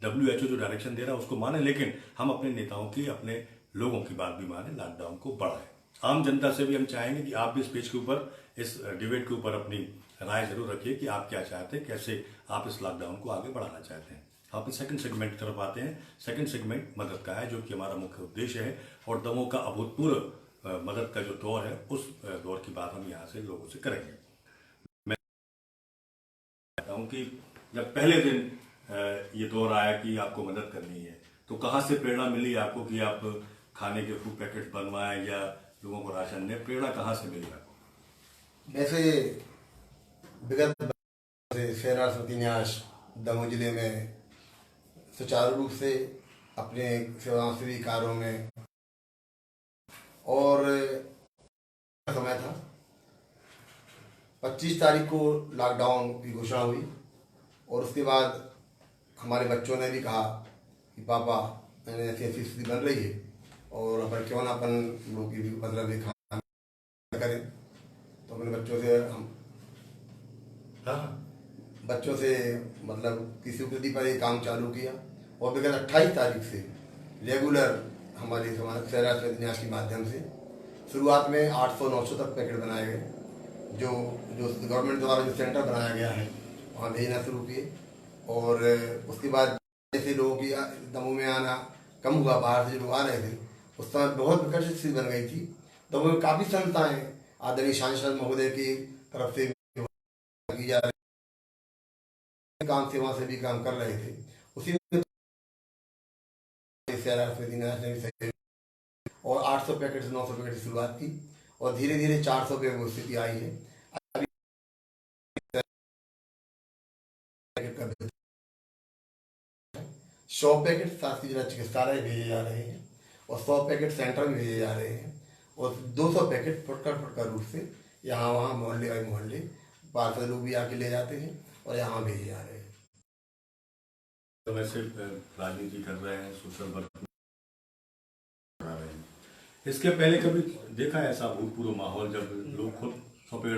WHO जो डायरेक्शन दे रहा है उसको माने, लेकिन हम अपने नेताओं की, अपने लोगों की बात भी माने, लॉकडाउन को बढ़ाएं। आम जनता से भी हम चाहेंगे कि आप भी इस पेज के ऊपर, इस डिबेट के ऊपर अपनी राय जरूर रखिए कि आप क्या चाहते हैं, कैसे आप इस लॉकडाउन को आगे बढ़ाना चाहते हैं। आप सेकंड सेगमेंट की तरफ आते हैं। सेकंड सेगमेंट मदद का है, जो कि हमारा मुख्य उद्देश्य है, और दमोह का अभूतपूर्व मदद का जो दौर है, उस दौर की बात हम यहाँ से लोगों से करेंगे। मैं कहता हूँ कि जब पहले दिन ये दौर आया कि आपको मदद करनी है, तो कहाँ से प्रेरणा मिली आपको कि आप खाने के फूड पैकेट बनवाएं या लोगों को राशन दें? प्रेरणा कहाँ से मिली आपको? वैसे विगत सेना समिति न्यास दमोह जिले में सुचारू रूप से अपने सेवाश्री कार्यों में, और समय था 25 तारीख को लॉकडाउन की घोषणा हुई, और उसके बाद हमारे बच्चों ने भी कहा कि पापा मैंने ऐसी ऐसी स्थिति बन रही है, और अपन क्यों ना अपन लोग की भी मतलब एक खाना करें। तो अपने बच्चों से मतलब किसी उपलब्धि पर एक काम चालू किया, और विगत 28 तारीख से रेगुलर हमारे शहरा न्यास के माध्यम से शुरुआत में 800-900 तक पैकेट बनाए गए, जो गवर्नमेंट द्वारा जो सेंटर बनाया गया है वहाँ भेजना शुरू किए। और उसके बाद जैसे लोगों की दमोह में आना कम हुआ, बाहर से जो लोग आ रहे थे, उस समय बहुत विकट स्थिति बन गई थी। दमोह में काफ़ी संस्थाएं आदरणीय सांसद महोदय की तरफ से की जा रही काम सेवा से भी काम कर रहे थे। उसी में और 800 पैकेट से 900 पैकेट की शुरुआत की, और धीरे धीरे 400 पे वो स्थिति आई है। 100 पैकेट शासकीय जिला चिकित्सालय भेजे जा रहे हैं, और 100 पैकेट सेंटर में भेजे जा रहे हैं, और 200 पैकेट फुटकर रूप से यहाँ वहाँ मोहल्ले पार्षद लोग भी आके ले जाते हैं और यहाँ भेजे जा रहे हैं। तो वैसे राजनीति कर रहे हैं, सोशल वर्क कर रहे हैं, इसके पहले कभी देखा है ऐसा भूतपूर्व माहौल जब लोग खुद सौंपे?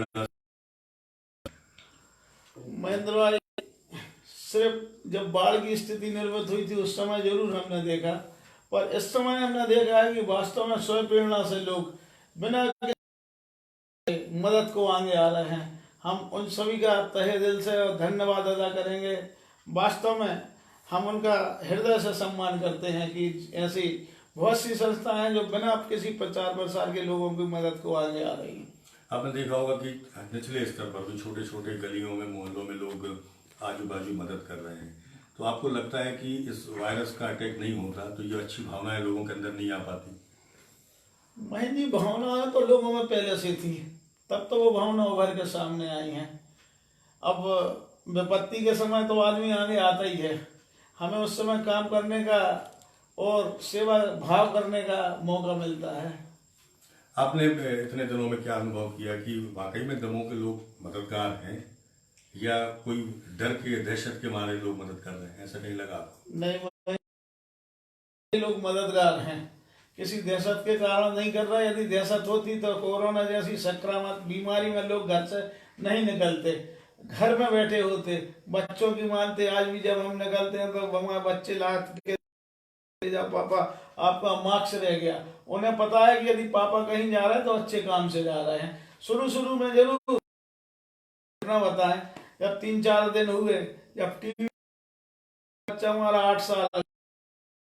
महेंद्र भाई, सिर्फ जब बाढ़ की स्थिति निर्मित हुई थी उस समय जरूर हमने देखा, पर इस समय हमने देखा है कि वास्तव में स्वयं प्रेरणा से लोग बिना मदद को आगे आ रहे हैं। हम उन सभी का तहे दिल से धन्यवाद अदा करेंगे। वास्तव में हम उनका हृदय से सम्मान करते हैं कि ऐसी बहुत सी संस्थाएं हैं जो बिना किसी प्रचार प्रसार के लोगों की मदद को आगे आ रही हैं। आपने देखा होगा कि निचले स्तर पर भी छोटे छोटे गलियों में, मोहल्लों में लोग आजू बाजू मदद कर रहे हैं। तो आपको लगता है कि इस वायरस का अटैक नहीं होता तो ये अच्छी भावनाएं लोगों के अंदर नहीं आ पाती? महेंद्र, भावनाएं तो लोगों में पहले से थी, तब तो वो भावना उभर के सामने आई हैं। अब विपत्ति के समय तो आदमी आगे आता ही है, हमें उस समय काम करने का और सेवा भाव करने का मौका मिलता है। आपने इतने दिनों में क्या अनुभव किया कि वाकई में दमोह के लोग मददगार हैं, या कोई डर के, दहशत के मारे लोग मदद कर रहे हैं? ऐसा नहीं लगा आपको? नहीं, लोग मददगार हैं, किसी दहशत के कारण नहीं कर रहे। यदि दहशत होती तो कोरोना जैसी संक्रामक बीमारी में लोग घर से नहीं निकलते, घर में बैठे होते, बच्चों की मानते। आज भी जब हम निकलते हैं तो हमारे बच्चे लात के पापा आपका मार्क्स रह गया। उन्हें पता है कि यदि पापा कहीं जा रहे हैं तो अच्छे काम से जा रहे हैं। शुरू में जरूर बताएं, जब 3-4 दिन हुए, जब टीवी बच्चा हमारा 8 साल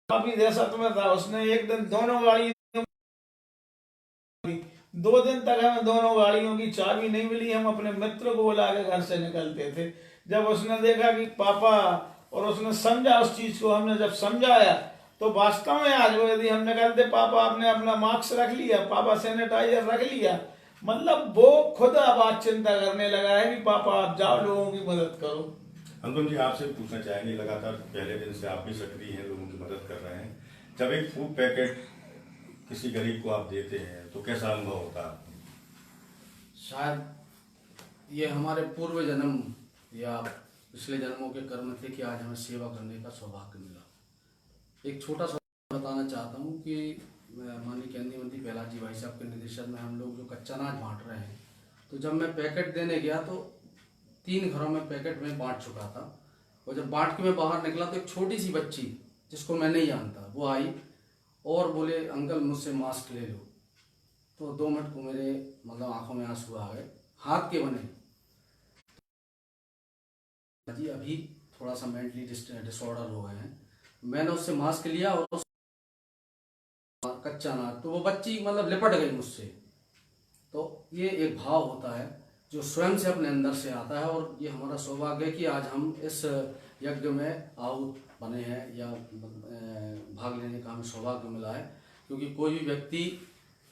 काफी दहशत में था, उसने एक दिन दोनों गाड़ी 2 दिन तक हमें दोनों गाड़ियों की चाबी नहीं मिली। हम अपने मित्र को बुला के घर से निकलते थे। जब उसने देखा कि पापा, और उसने समझा उस चीज को, हमने जब समझाया तो वास्तव में आज वो यदि हम निकलते, पापा आपने अपना मास्क रख लिया, पापा सैनिटाइजर रख लिया, मतलब वो खुद अब आज चिंता करने लगा है कि पापा आप जाओ लोगों की मदद करो। अनुपम जी, आपसे पूछना चाहेंगे, लगातार पहले दिन से आप भी सक्रिय हैं, लोगों की मदद कर रहे हैं। जब एक फूड पैकेट किसी गरीब को आप देते हैं तो कैसा अनुभव होता है आपको? शायद ये हमारे पूर्व जन्म या पिछले जन्मों के कर्म थे कि आज हमें सेवा करने का सौभाग्य मिला। एक छोटा सा बताना चाहता हूँ कि माननीय केंद्रीय मंत्री प्रहलाद जी भाई साहब के निर्देशन में हम लोग जो कच्चा अनाज बांट रहे हैं, तो जब मैं पैकेट देने गया तो 3 घरों में पैकेट में बांट चुका था। और जब बांट के मैं बाहर निकला तो एक छोटी सी बच्ची जिसको मैं नहीं जानता वो आई और बोले अंकल मुझसे मास्क ले लो। तो 2 मिनट को मेरे मतलब आंखों में आंसू आ गए, हाथ के बने। जी अभी थोड़ा सा मेंटली डिसऑर्डर हो गए हैं। मैंने उससे मास्क लिया और कच्चा अनाज, तो वो बच्ची मतलब लिपट गई मुझसे। तो ये एक भाव होता है जो स्वयं से अपने अंदर से आता है, और ये हमारा सौभाग्य है कि आज हम इस यज्ञ में आहूत बने हैं या भाग लेने का हमें सौभाग्य मिला है। क्योंकि कोई भी व्यक्ति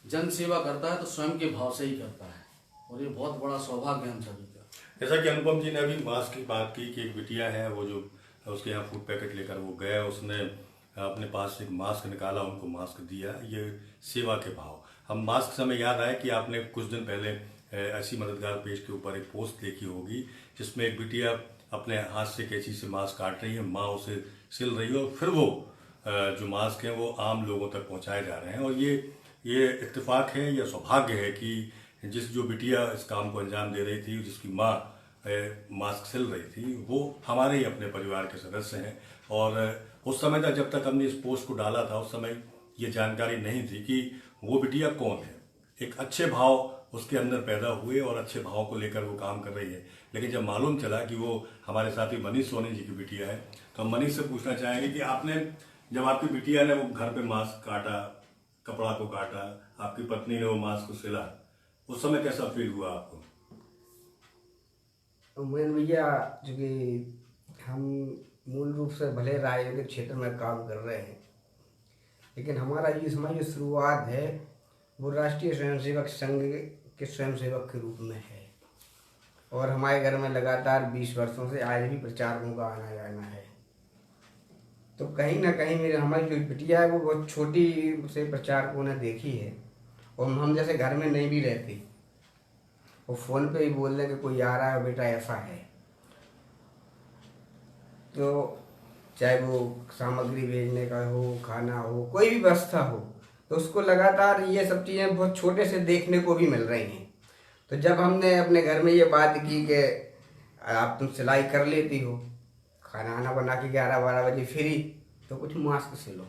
जन सेवा करता है तो स्वयं के भाव से ही करता है, और ये बहुत बड़ा सौभाग्य है हम सभी का। जैसा कि अनुपम जी ने अभी मास्क की बात की कि एक बिटिया है, वो जो उसके यहाँ फूड पैकेट लेकर वो गया, उसने अपने पास एक मास्क निकाला, उनको मास्क दिया, ये सेवा के भाव। हम मास्क से हमें याद आया कि आपने कुछ दिन पहले ऐसी मददगार पेज के ऊपर एक पोस्ट देखी होगी जिसमें एक बिटिया अपने हाथ से कैंची से मास्क काट रही है, माँ उसे सिल रही है, और फिर वो जो मास्क हैं वो आम लोगों तक पहुंचाए जा रहे हैं। और ये इत्तेफाक है या सौभाग्य है कि जो बिटिया इस काम को अंजाम दे रही थी, जिसकी माँ मास्क सिल रही थी, वो हमारे ही अपने परिवार के सदस्य हैं। और उस समय तक, जब तक हमने इस पोस्ट को डाला था, उस समय ये जानकारी नहीं थी कि वो बिटिया कौन है। एक अच्छे भाव उसके अंदर पैदा हुए और अच्छे भाव को लेकर वो काम कर रही है। लेकिन जब मालूम चला कि वो हमारे साथी मनीष सोनी जी की बिटिया है, तो हम मनीष से पूछना चाहेंगे कि आपने, जब आपकी बिटिया ने वो घर पे मास्क काटा, कपड़ा को काटा, आपकी पत्नी ने वो मास्क को सिला, उस समय कैसा फील हुआ आपको? उमेन भैया, चूँकि हम मूल रूप से भले राजनीतिक क्षेत्र में काम कर रहे हैं, लेकिन हमारा ये हमारी जो शुरुआत है वो राष्ट्रीय स्वयंसेवक संघ के स्वयंसेवक के रूप में है। और हमारे घर में लगातार 20 वर्षों से आज भी प्रचारकों का आना जाना है। तो कहीं ना कहीं हमारी जो बिटिया है वो बहुत छोटी से प्रचारकों ने देखी है, और हम जैसे घर में नहीं भी रहते, वो फ़ोन पे ही बोल दें कि कोई आ रहा है बेटा, ऐसा है। तो चाहे वो सामग्री भेजने का हो, खाना हो, कोई भी व्यवस्था हो, तो उसको लगातार ये सब चीज़ें बहुत छोटे से देखने को भी मिल रही हैं। तो जब हमने अपने घर में ये बात की कि आप तुम सिलाई कर लेती हो, खाना आना बना के 11-12 बजे फ्री, तो कुछ मास्क सिलो।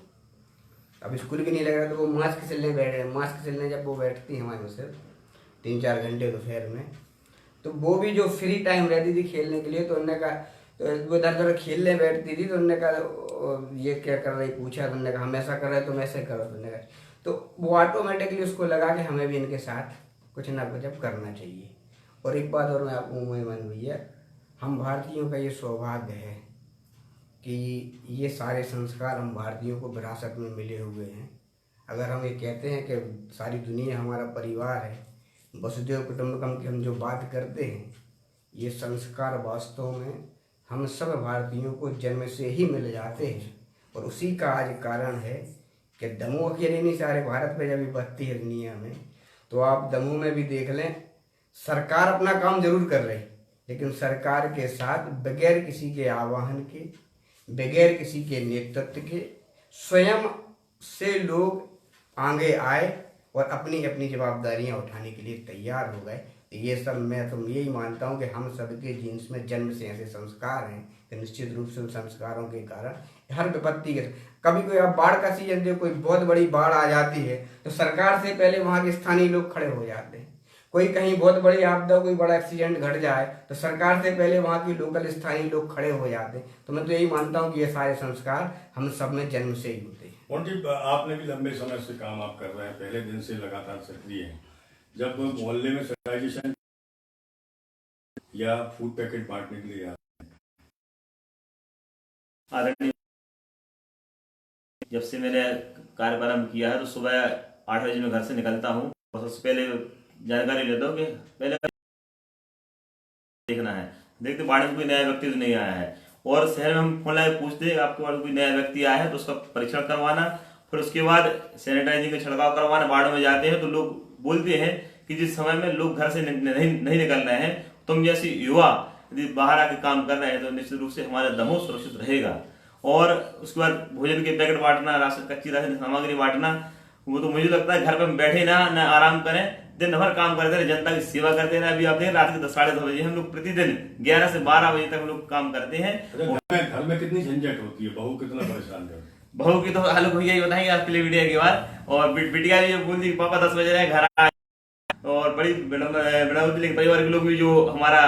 अब स्कूल भी नहीं लग रहा तो वो मास्क सिलने बैठे। मास्क सिलने जब वो बैठती हमारे मुझसे 3-4 घंटे दोपहर में, तो वो भी जो फ्री टाइम रहती थी खेलने के लिए, तो उन्होंने कहा, तो वो इधर उधर खेलने बैठती थी, तो उन्होंने कहा ये क्या कर रही, पूछा, तो उन्होंने कहा हम ऐसा कर रहे तुम ऐसे करो। तो उन्होंने कहा, तो वो ऑटोमेटिकली उसको लगा कि हमें भी इनके साथ कुछ ना कुछ अब करना चाहिए। और एक बात और मैं आपको मन भैया, हम भारतीयों का ये सौभाग्य है कि ये सारे संस्कार हम भारतीयों को विरासत में मिले हुए हैं। अगर हम ये कहते हैं कि सारी दुनिया हमारा परिवार है, वसुधैव कुटुंबकम की हम जो बात करते हैं, ये संस्कार वास्तव में हम सब भारतीयों को जन्म से ही मिल जाते हैं। और उसी का आज कारण है कि दमोह अकेले नहीं, सारे भारत में जब भी बसती है दुनिया में, तो आप दमोह में भी देख लें, सरकार अपना काम जरूर कर रही, लेकिन सरकार के साथ बगैर किसी के आह्वान के, बगैर किसी के नेतृत्व के, स्वयं से लोग आगे आए और अपनी अपनी जवाबदारियां उठाने के लिए तैयार हो गए। ये सब मैं तो यही मानता हूँ कि हम सबके जीन्स में जन्म से ऐसे संस्कार हैं कि निश्चित रूप से उन संस्कारों के कारण हर विपत्ति के, कभी कोई आप बाढ़ का सीजन देखो, कोई बहुत बड़ी बाढ़ आ जाती है तो सरकार से पहले वहाँ के स्थानीय लोग खड़े हो जाते हैं। कोई कहीं बहुत बड़ी आपदा, कोई बड़ा एक्सीडेंट घट जाए तो सरकार से पहले वहाँ की लोकल स्थानीय लोग खड़े हो जाते हैं। तो मैं तो यही मानता हूँ कि ये सारे संस्कार हम सब में जन्म से ही होते हैं। मोंटी, आपने भी लंबे समय से काम आप कर रहे हैं, पहले दिन से लगातार सक्रिय हैं। जब मोहल्ले में सैनिटाइजेशन या फूड पैकेट बांटने के लिए आदरणीय, जब से मैंने कार्य प्रारंभ किया है तो सुबह 8 बजे मैं घर से निकलता हूँ और सबसे पहले जानकारी लेता हूँ कि पहले देखना है, देखते बाढ़ में कोई नया व्यक्ति तो नहीं आया है। और शहर में हम फोन लगा पूछते हैं आपके बारे में कोई नया व्यक्ति आया है तो उसका परीक्षण करवाना, फिर उसके बाद सैनिटाइजिंग का छिड़काव करवाना। बाढ़ में जाते हैं तो लोग बोलते हैं कि जिस समय में लोग घर से नहीं निकल रहे हैं, तुम जैसी युवा यदि बाहर आके काम कर रहे हैं तो निश्चित रूप से हमारा दमोह सुरक्षित रहेगा। और उसके बाद भोजन के पैकेट बांटना, राशन कच्ची राशन सामग्री बांटना, वो तो मुझे लगता है घर पे हम बैठे ना आराम करें, दिन भर काम करते रहे, जनता की सेवा करते रहे। अभी आप देखें रात के 10 साढ़े 10 बजे हम लोग प्रतिदिन 11 से 12 बजे तक हम लोग काम करते हैं। घर में कितनी झंझट होती है, बहू कितना परेशान करती है? बहू की तो आलोक भैया ही बताएंगे आपके लिए वीडियो के बाद। और बिटिया भी बोलती पापा 10 बजे रहे घर आए। और बड़ी परिवार के लोग भी जो हमारा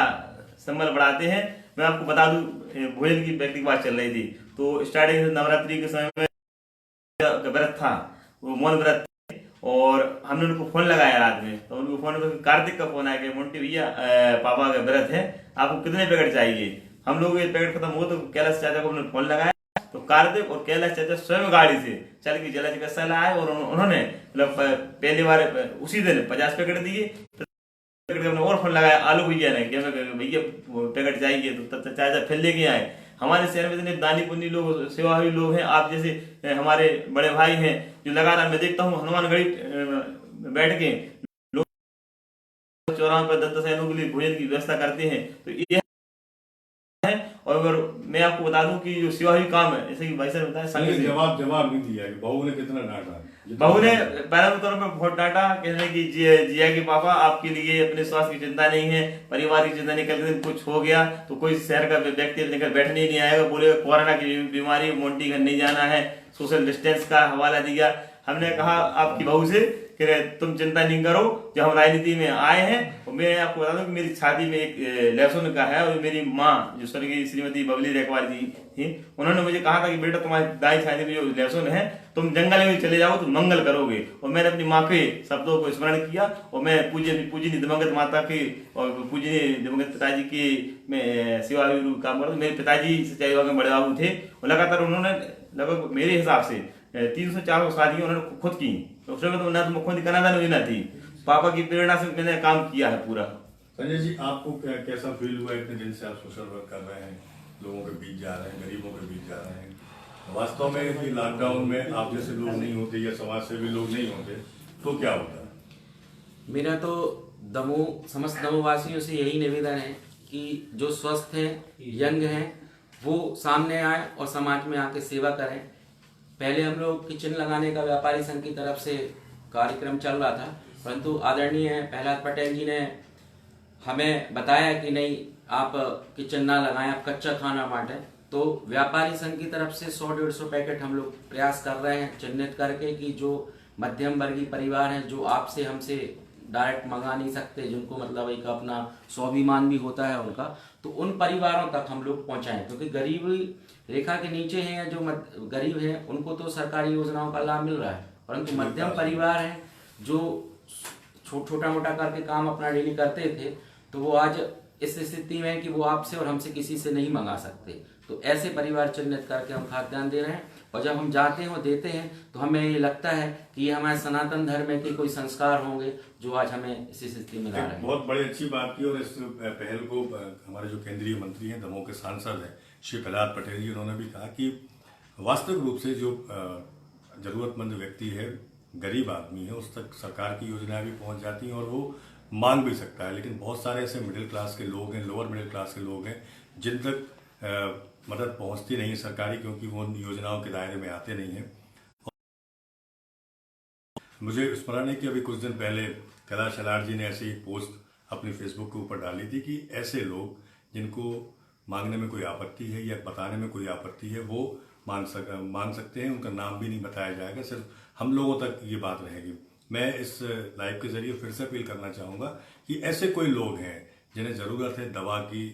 संबल बढ़ाते हैं। मैं आपको बता दूं, भोजन की व्यक्ति की बात चल रही थी तो स्टार्टिंग से नवरात्रि के समय में व्रत था, वो मौन व्रत, और हमने उनको फोन लगाया रात में तो उनको फोन पर कार्तिक का फोन आया कि मोंटी भैया पापा का व्रत है, आपको कितने पैकेट चाहिए। हम लोग ये पैकेट खत्म हो तो कैलाश चाचा को हमने फोन लगाया तो कार्तिक और कैलाश चाचा स्वयं गाड़ी से चल के जला चिकित्सा लाए और उन्होंने मतलब पहली बार उसी दिन 50 पैकेट दिए। और फोन लगाया आलू भैया ने कि भैया पैकेट चाहिए तो चाचा फिर लेके आए। हमारे शहर में इतने दानी पुण्य लोग, सेवाभावी लोग हैं, आप जैसे हमारे बड़े भाई हैं जो लगातार मैं देखता हूँ हनुमानगढ़ी बैठ के लोग चौराहों पर 10-10 के लिए भोजन की व्यवस्था करते हैं। तो ये है। और अगर मैं आपको बता दूं कि जो सेवाभावी काम है, जैसे कि भाई साहब बताया, जवाब नहीं दिया कि बहू ने कितना डांटा। बहू ने पहले तौर पर बहुत डांटा, कहने की जिया के पापा आपके लिए अपने स्वास्थ्य की चिंता नहीं है, परिवार की चिंता नहीं, कल दिन कुछ हो गया तो कोई शहर का व्यक्ति लेकर बैठने ही नहीं आएगा, बोलेगा कोरोना की बीमारी, मोंटी घर नहीं जाना है, सोशल डिस्टेंस का हवाला दिया। हमने कहा आपकी बहू से कि तुम चिंता नहीं करो, जब हम राजनीति में आए हैं। और मैं आपको बता दूं कि मेरी छाती में एक लहसुन का है, और मेरी माँ जो स्वर्गीय श्रीमती बबली रेखवाल जी थी, उन्होंने मुझे कहा था कि बेटा तुम्हारी दाई छाती में जो लहसुन है तुम जंगल में चले जाओ तो मंगल करोगे। और मैंने अपनी माँ के शब्दों को स्मरण किया और मैं पूजनीय दिवंगत माता के और पूजनीय दिवंगत पिताजी की मैं सेवा काम करता हूँ। मेरे पिताजी सिंचाई विभाग में बड़े बाबू थे और लगातार उन्होंने लगभग मेरे हिसाब से 300-400 शादियां उन्होंने खुद की। तो उसमें तो ना तो मुख्यमंत्री कनाडा में ना थी, पापा की प्रेरणा से मैंने काम किया है पूरा। संजय जी, आपको कैसा फील हुआ इतने दिन से आप सोशल वर्क कर रहे हैं, लोगों के बीच जा रहे हैं, गरीबों के बीच जा रहे हैं? वास्तव में कि लॉकडाउन में आप जैसे लोग नहीं होते या समाज से भी लोग नहीं होते तो क्या होता? मेरा तो समस्त दमोह वासियों से यही निवेदन है कि जो स्वस्थ हैं, यंग हैं, वो सामने आए और समाज में आके सेवा करें। पहले हम लोग किचन लगाने का व्यापारी संघ की तरफ से कार्यक्रम चल रहा था, परंतु आदरणीय प्रहलाद पटेल जी ने हमें बताया कि नहीं, आप किचन ना लगाएं, आप कच्चा खाना बांटें। तो व्यापारी संघ की तरफ से 100-150 पैकेट हम लोग प्रयास कर रहे हैं चिन्हित करके कि जो मध्यम वर्गीय परिवार हैं, जो आपसे हमसे डायरेक्ट मंगा नहीं सकते, जिनको मतलब एक अपना स्वाभिमान भी होता है उनका, तो उन परिवारों तक हम लोग पहुंचाएं। क्योंकि गरीबी रेखा के नीचे हैं या जो गरीब हैं उनको तो सरकारी योजनाओं का लाभ मिल रहा है, परंतु मध्यम परिवार हैं जो छोटा मोटा करके काम अपना डेली करते थे, तो वो आज इस स्थिति में है कि वो आपसे और हमसे किसी से नहीं मंगा सकते। तो ऐसे परिवार चिन्हित करके हम खाद्यान्न दे रहे हैं। और जब हम जाते हैं और देते हैं तो हमें ये लगता है कि ये हमारे सनातन धर्म के कोई संस्कार होंगे जो आज हमें इस स्थिति में ला रहे हैं। बहुत बड़ी अच्छी बात की। और इस पहल को हमारे जो केंद्रीय मंत्री हैं, दमोह के सांसद हैं श्री प्रहलाद पटेल जी, उन्होंने भी कहा कि वास्तविक रूप से जो जरूरतमंद व्यक्ति है, गरीब आदमी है, उस तक सरकार की योजनाएं भी पहुंच जाती हैं और वो मांग भी सकता है। लेकिन बहुत सारे ऐसे मिडिल क्लास के लोग हैं, लोअर मिडिल क्लास के लोग हैं जिन तक मदद पहुंचती नहीं है सरकारी, क्योंकि वो उन योजनाओं के दायरे में आते नहीं हैं। मुझे स्मरण है कि अभी कुछ दिन पहले कैलाश शलार जी ने ऐसी एक पोस्ट अपनी फेसबुक के ऊपर डाली थी कि ऐसे लोग जिनको मांगने में कोई आपत्ति है या बताने में कोई आपत्ति है, वो मांग सकते हैं। उनका नाम भी नहीं बताया जाएगा, सिर्फ हम लोगों तक ये बात रहेगी। मैं इस लाइव के जरिए फिर से अपील करना चाहूँगा कि ऐसे कोई लोग हैं जिन्हें ज़रूरत है दवा की,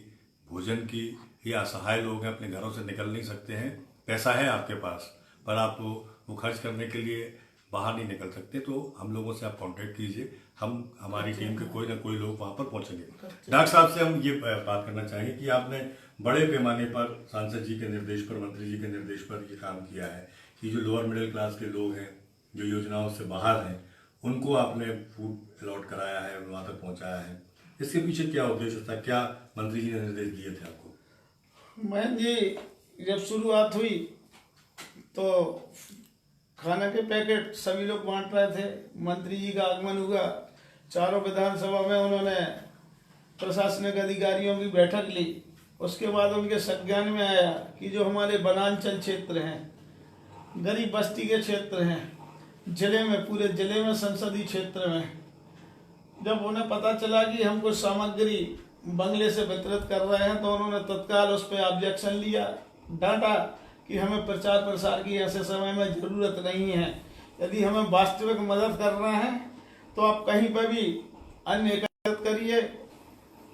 भोजन की, या असहाय लोग हैं, अपने घरों से निकल नहीं सकते हैं, पैसा है आपके पास पर आप वो खर्च करने के लिए बाहर नहीं निकल सकते, तो हम लोगों से आप कांटेक्ट कीजिए। हमारी टीम के कोई ना कोई लोग वहां पर पहुंचेंगे। डॉक्टर साहब से हम ये बात करना चाहेंगे कि आपने बड़े पैमाने पर सांसद जी के निर्देश पर, मंत्री जी के निर्देश पर ये काम किया है कि जो लोअर मिडिल क्लास के लोग हैं, जो योजनाओं से बाहर हैं, उनको आपने फूड अलॉट कराया है, वहाँ तक पहुँचाया है, इसके पीछे क्या उद्देश्य था? क्या मंत्री जी ने निर्देश दिए थे आपको? मैं जी जब शुरुआत हुई तो खाना के पैकेट सभी लोग बांट रहे थे। मंत्री जी का आगमन हुआ, चारों विधानसभा में उन्होंने प्रशासनिक अधिकारियों की बैठक ली। उसके बाद उनके संज्ञान में आया कि जो हमारे वनांचल क्षेत्र हैं, गरीब बस्ती के क्षेत्र हैं, जिले में, पूरे जिले में, संसदीय क्षेत्र में, जब उन्हें पता चला कि हम कुछ सामग्री बंगले से वितरित कर रहे हैं तो उन्होंने तत्काल उस पर ऑब्जेक्शन लिया, डांटा कि हमें प्रचार प्रसार की ऐसे समय में जरूरत नहीं है। यदि हमें वास्तविक मदद कर रहे हैं तो आप कहीं पर भी अन्न एकत्रित करिए,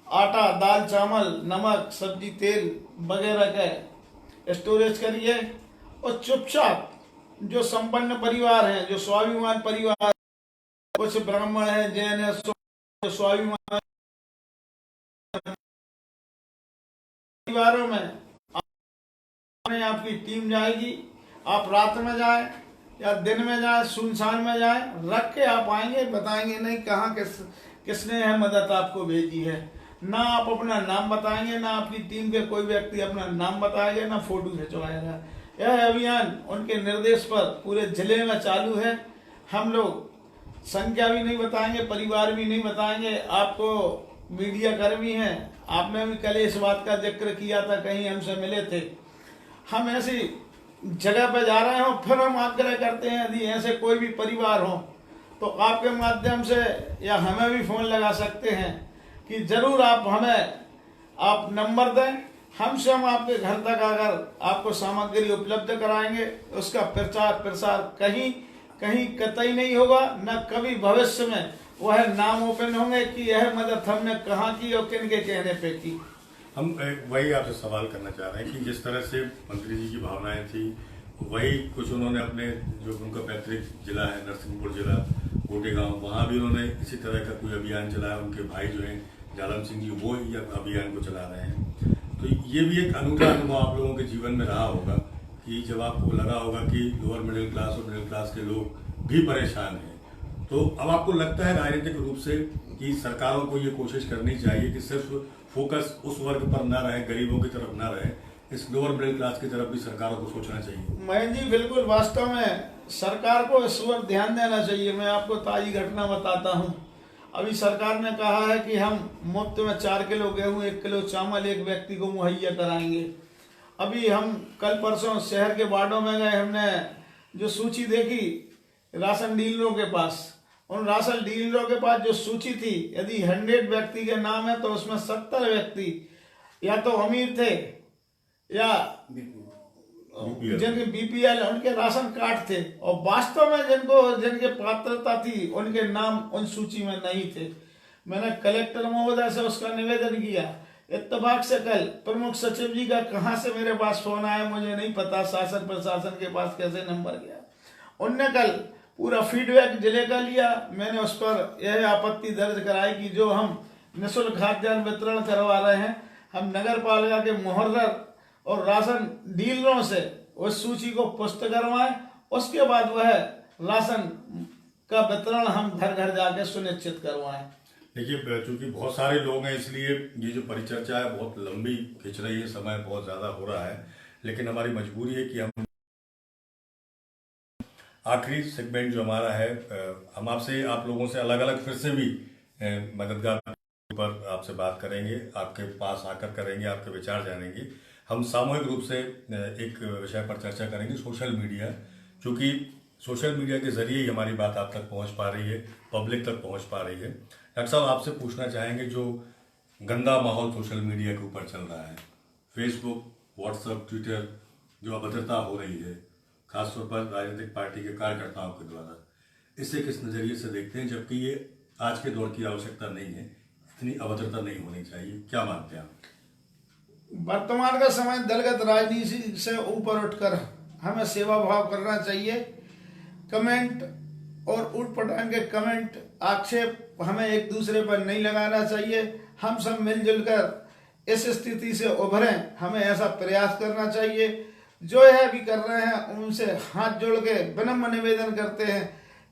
आटा, दाल, चावल, नमक, सब्जी, तेल वगैरह का स्टोरेज करिए और चुपचाप जो संपन्न परिवार हैं, जो स्वाभिमान परिवार, कुछ ब्राह्मण है, जैन है, स्वाभिमान परिवारों में आपकी टीम जाएगी। आप रात में जाए या दिन में जाए, सुनसान में जाए, रख के आप आएंगे, बताएंगे नहीं कहाँ किसने यह मदद आपको भेजी है। ना आप अपना नाम बताएंगे, ना आपकी टीम के कोई व्यक्ति अपना नाम बताएगा, ना फोटो खिंचवाएगा। यह अभियान उनके निर्देश पर पूरे जिले में चालू है। हम लोग संख्या भी नहीं बताएंगे, परिवार भी नहीं बताएंगे। आपको मीडिया कर्मी हैं, आपने भी कल इस बात का जिक्र किया था, कहीं हमसे मिले थे। हम ऐसी जगह पर जा रहे हो, फिर हम आग्रह करते हैं यदि ऐसे कोई भी परिवार हो तो आपके माध्यम से या हमें भी फोन लगा सकते हैं कि जरूर आप हमें आप नंबर दें, हमसे हम आपके घर तक आकर आपको सामग्री उपलब्ध कराएंगे। उसका प्रचार प्रसार कहीं कतई नहीं होगा, न कभी भविष्य में वह नाम ओपन होंगे कि यह मदद हमने कहाँ की और किन के कहने पे की। हम वही आपसे सवाल करना चाह रहे हैं कि जिस तरह से मंत्री जी की भावनाएं थी, वही कुछ उन्होंने अपने जो उनका पैतृक जिला है नरसिंहपुर जिला गोटेगांव, वहाँ भी उन्होंने इसी तरह का कोई अभियान चलाया। उनके भाई जो हैं जालम सिंह जी, वो ये अभियान को चला रहे हैं। तो ये भी एक अनूठा अनुभव आप लोगों के जीवन में रहा होगा कि जब आपको लगा होगा कि लोअर मिडिल क्लास और मिडिल क्लास के लोग भी परेशान हैं, तो अब आपको लगता है राजनीतिक रूप से कि सरकारों को ये कोशिश करनी चाहिए कि सिर्फ फोकस उस वर्ग पर ना रहे, गरीबों की तरफ ना रहे, इस लोअर मिडिल क्लास की तरफ भी सरकारों को सोचना चाहिए? मैं जी बिल्कुल, वास्तव में सरकार को इस पर ध्यान देना चाहिए। मैं आपको ताजी घटना बताता हूँ। अभी सरकार ने कहा है कि हम मुफ्त में 4 किलो गेहूँ, 1 किलो चावल एक व्यक्ति को मुहैया कराएंगे। अभी हम कल परसों शहर के वार्डों में गए, हमने जो सूची देखी राशन डीलरों के पास, उन राशन डीलरों के पास जो सूची थी, यदि 100 व्यक्ति के नाम है तो उसमें 70 व्यक्ति या तो अमीर थे या जिनके बीपीएल उनके राशन कार्ड थे, और वास्तव में जिनके पात्रता थी उनके नाम उन सूची में नहीं थे। मैंने कलेक्टर महोदय से उसका निवेदन किया। इत्तेफाक से कल प्रमुख सचिव जी का कहां से मेरे पास फोन आया मुझे नहीं पता, शासन प्रशासन के पास कैसे नंबर गया। उनने कल पूरा फीडबैक जिले का लिया। मैंने उस पर यह आपत्ति दर्ज कराई कि जो हम निःशुल्क खाद्यान्न वितरण करवा रहे हैं, हम नगर पालिका के मुहर्रर और राशन डीलरों से उस सूची को पुष्ट करवाएं, उसके बाद वह राशन का वितरण हम घर घर जाके सुनिश्चित करवाएं। देखिए, चूंकि बहुत सारे लोग हैं इसलिए ये जो परिचर्चा है बहुत लंबी खिंच रही है, समय बहुत ज्यादा हो रहा है, लेकिन हमारी मजबूरी है कि हम आखिरी सेगमेंट जो हमारा है, हम आपसे आप लोगों से अलग अलग फिर से भी मददगार पर आपसे बात करेंगे, आपके पास आकर करेंगे, आपके विचार जानेंगे। हम सामूहिक रूप से एक विषय पर चर्चा करेंगे, सोशल मीडिया। क्योंकि सोशल मीडिया के जरिए ही हमारी बात आप तक पहुंच पा रही है, पब्लिक तक पहुंच पा रही है। डॉक्टर साहब, आपसे पूछना चाहेंगे, जो गंदा माहौल सोशल मीडिया के ऊपर चल रहा है, फेसबुक, व्हाट्सएप, ट्विटर, जो अभद्रता हो रही है खासतौर पर राजनीतिक पार्टी के कार्यकर्ताओं के द्वारा, इसे किस नजरिए से देखते हैं? जबकि ये आज के दौर की आवश्यकता नहीं है, इतनी अभद्रता नहीं होनी चाहिए, क्या मानते हैं आप? वर्तमान का समय दलगत राजनीति से ऊपर उठकर हमें सेवा भाव करना चाहिए। कमेंट और उठपटांग के कमेंट, आक्षेप हमें एक दूसरे पर नहीं लगाना चाहिए। हम सब मिलजुल कर इस स्थिति से उभरें, हमें ऐसा प्रयास करना चाहिए। जो यह भी कर रहे हैं उनसे हाथ जोड़ के विनम्र निवेदन करते हैं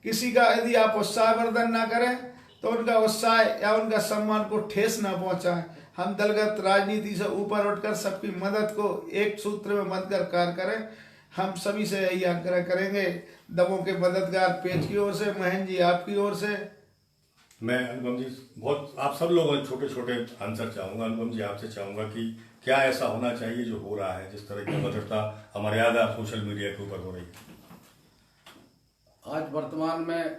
किसी का यदि आप उत्साहवर्धन ना करें तो उनका उत्साह या उनका सम्मान को ठेस ना पहुंचाएं। हम दलगत राजनीति से ऊपर उठकर सबकी मदद को एक सूत्र में बांधकर कार्य करें। हम सभी से यही आग्रह करेंगे। दमोह के मददगार पेज की ओर से, महेंद्र जी आपकी ओर से। मैं अनुपम जी बहुत आप सब लोगों ने छोटे छोटे आंसर चाहूंगा। अनुपम जी आपसे चाहूंगा कि क्या ऐसा होना चाहिए जो हो रहा है, जिस तरह की भद्रता अमर्यादा सोशल मीडिया के ऊपर हो रही है? आज वर्तमान में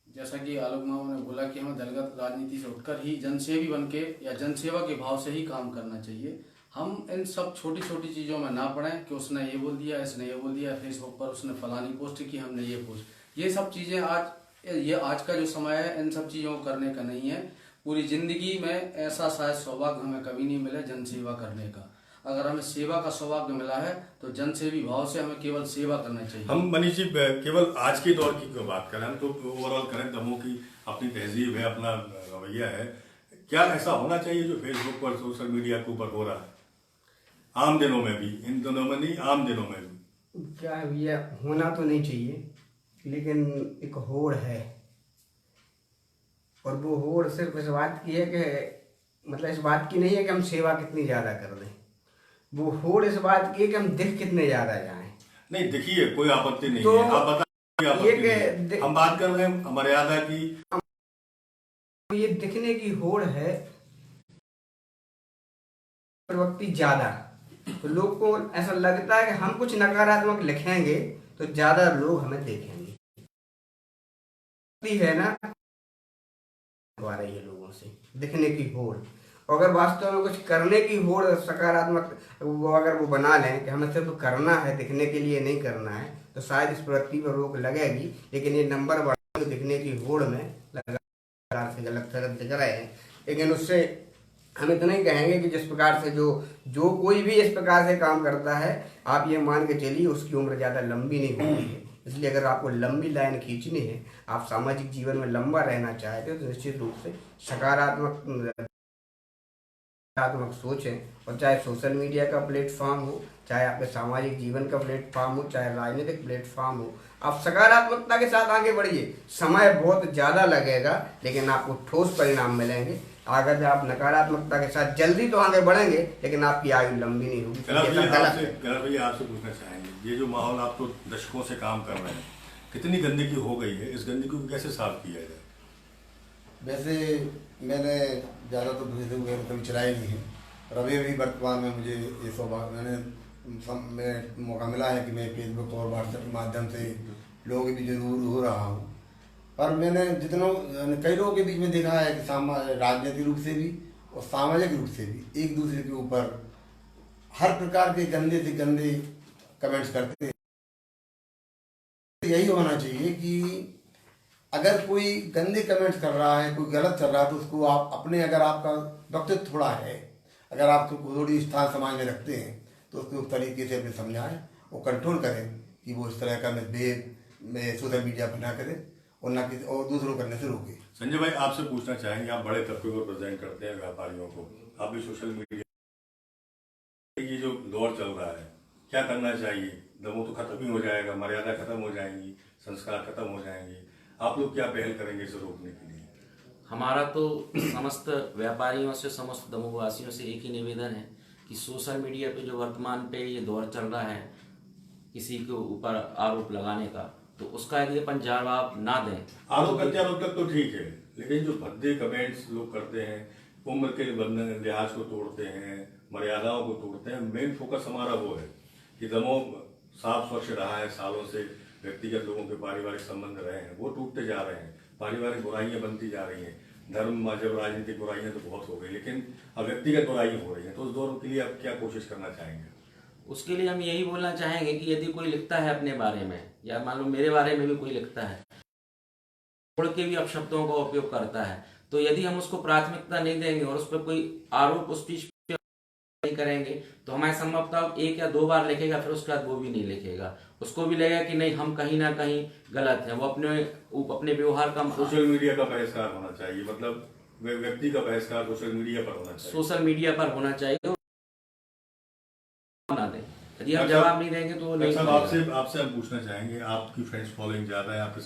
जैसा कि आलोक मामा ने बोला कि हमें दलगत राजनीति से उठकर ही जनसेवी बन के या जनसेवा के भाव से ही काम करना चाहिए। हम इन सब छोटी छोटी चीज़ों में ना पड़ें कि उसने ये बोल दिया, इसने ये बोल दिया, फेसबुक पर उसने फलानी पोस्ट की, हमने ये पोस्ट। ये सब चीज़ें आज का जो समय है इन सब चीज़ों को करने का नहीं है। पूरी जिंदगी में ऐसा शायद सौभाग्य हमें कभी नहीं मिला जनसेवा करने का। अगर हमें सेवा का सौभाग्य मिला है तो जनसेवी भाव से हमें केवल सेवा करना चाहिए। हम मनीष जी केवल आज के दौर की क्यों बात करें, हम तो ओवरऑल करें। दमोह की अपनी तहजीब है, अपना रवैया है। क्या ऐसा होना चाहिए जो फेसबुक पर सोशल मीडिया के ऊपर हो रहा है आम दिनों में भी, इन दिनों में नहीं आम दिनों में भी? क्या भैया, होना तो नहीं चाहिए, लेकिन एक होड़ है। और वो होड़ सिर्फ इस बात की है कि मतलब इस बात की नहीं है कि हम सेवा कितनी ज़्यादा कर दें। वो होड़ इस बात की है कि हम दिख कितने ज़्यादा जाएं। नहीं दिखिए, कोई आपत्ति नहीं तो है, आप बताइए, आपत्ति नहीं है। हम बात कर रहे हैं मर्यादा की। ये दिखने की होड़ है प्रवृत्ति ज़्यादा, तो लोग को ऐसा लगता है कि हम कुछ नकारात्मक लिखेंगे तो ज़्यादा लोग हमें देखेंगे। है ना, आ रही है लोगों से दिखने की होड़। अगर वास्तव में कुछ करने की होड़ सकारात्मक वो अगर वो बना लें कि हमें सिर्फ करना है, दिखने के लिए नहीं करना है, तो शायद इस प्रवृत्ति पर रोक लगेगी। लेकिन ये नंबर बढ़ दिखने की होड़ में लगातार से गलत तरफ दिख रहे हैं। लेकिन उससे हम इतना ही कहेंगे कि जिस प्रकार से जो कोई भी इस प्रकार से काम करता है, आप ये मान के चलिए उसकी उम्र ज़्यादा लंबी नहीं होती है। इसलिए अगर आपको लंबी लाइन खींचनी है, आप सामाजिक जीवन में लंबा रहना चाहते हो, तो निश्चित रूप से सकारात्मक सोचें। और चाहे सोशल मीडिया का प्लेटफॉर्म हो, चाहे आपके सामाजिक जीवन का प्लेटफॉर्म हो, चाहे राजनीतिक प्लेटफॉर्म हो, आप सकारात्मकता के साथ आगे बढ़िए। समय बहुत ज़्यादा लगेगा लेकिन आपको ठोस परिणाम मिलेंगे। अगर आप नकारात्मकता के साथ जल्दी तो आगे बढ़ेंगे लेकिन आपकी आयु लंबी नहीं होगी। भैया आपसे पूछना चाहेंगे, ये जो माहौल आप तो दशकों से काम कर रहे हैं, कितनी गंदगी हो गई है, इस गंदगी को कैसे साफ किया जाए? वैसे मैंने ज़्यादा तो कभी चलाई नहीं है, और अभी भी वर्तमान में मुझे ये सौभाग्य मैं मौका मिला है कि मैं फेसबुक और व्हाट्सएप के माध्यम से लोगों के बीच जरूर हो रहा हूँ। पर मैंने कई लोगों के बीच में देखा है कि राजनीतिक रूप से भी और सामाजिक रूप से भी एक दूसरे के ऊपर हर प्रकार के गंदे से गंदे कमेंट्स करते हैं। यही होना चाहिए कि अगर कोई गंदे कमेंट्स कर रहा है, कोई गलत कर रहा है, तो उसको आप अपने, अगर आपका व्यक्तित्व थोड़ा है, अगर आप थोड़ी स्थान समाज में रखते हैं, तो उसको उस तरीके से अपने समझाएं और कंट्रोल करें कि वो इस तरह का में सोशल मीडिया पर ना करें और ना किसी और दूसरों को करने से रोके। संजय भाई आपसे पूछना चाहेंगे, आप बड़े तबके को प्रेजेंट करते हैं, व्यापारियों को, आप भी सोशल मीडिया, ये जो दौर चल रहा है, क्या करना चाहिए? दमोह तो खत्म ही हो जाएगा, मर्यादा खत्म हो जाएंगी, संस्कार खत्म हो जाएंगे, आप लोग क्या पहल करेंगे इसे रोकने के लिए? हमारा तो समस्त व्यापारियों से, समस्त दमोहवासियों से एक ही निवेदन है कि सोशल मीडिया पे जो वर्तमान पे ये दौर चल रहा है किसी के ऊपर आरोप लगाने का, तो उसका यदि अपन जवाब ना दें, आरोप प्रत्यारोप तक तो ठीक है, लेकिन जो भद्दे कमेंट्स लोग करते हैं, उम्र के बंधन लिहाज को तोड़ते हैं, मर्यादाओं को तोड़ते हैं, मेन फोकस हमारा वो है कि दमोह साफ स्वच्छ रहा है सालों से, व्यक्तिगत लोगों के पारिवारिक संबंध रहे हैं, वो टूटते जा रहे हैं, पारिवारिक बुराइयां बनती जा रही हैं, धर्म मजहब राजनीतिक बुराइयां तो बहुत हो गई, लेकिन अब व्यक्तिगत बुराई हो रही है। तो उस दौर के लिए आप क्या कोशिश करना चाहेंगे? उसके लिए हम यही बोलना चाहेंगे कि यदि कोई लिखता है अपने बारे में, या मान लो मेरे बारे में भी कोई लिखता है, छोड़ के भी अपशब्दों का उपयोग करता है, तो यदि हम उसको प्राथमिकता नहीं देंगे और उस पर कोई आरोप उस चीज पे नहीं करेंगे, तो हमारे संभवतः 1 या 2 बार लिखेगा, फिर उसके बाद वो भी नहीं लिखेगा। उसको भी लगेगा कि नहीं, हम कहीं ना कहीं गलत है, वो अपने व्यवहार का। सोशल मीडिया का बहिष्कार होना चाहिए, मतलब व्यक्ति का बहिष्कार सोशल मीडिया पर होना चाहिए, सोशल मीडिया पर होना चाहिए। ना दें, यदि हम जवाब नहीं देंगे तो नहीं। आपसे हम पूछना चाहेंगे, आपकी फ्रेंड्स फॉलोइंग ज्यादा है, आपके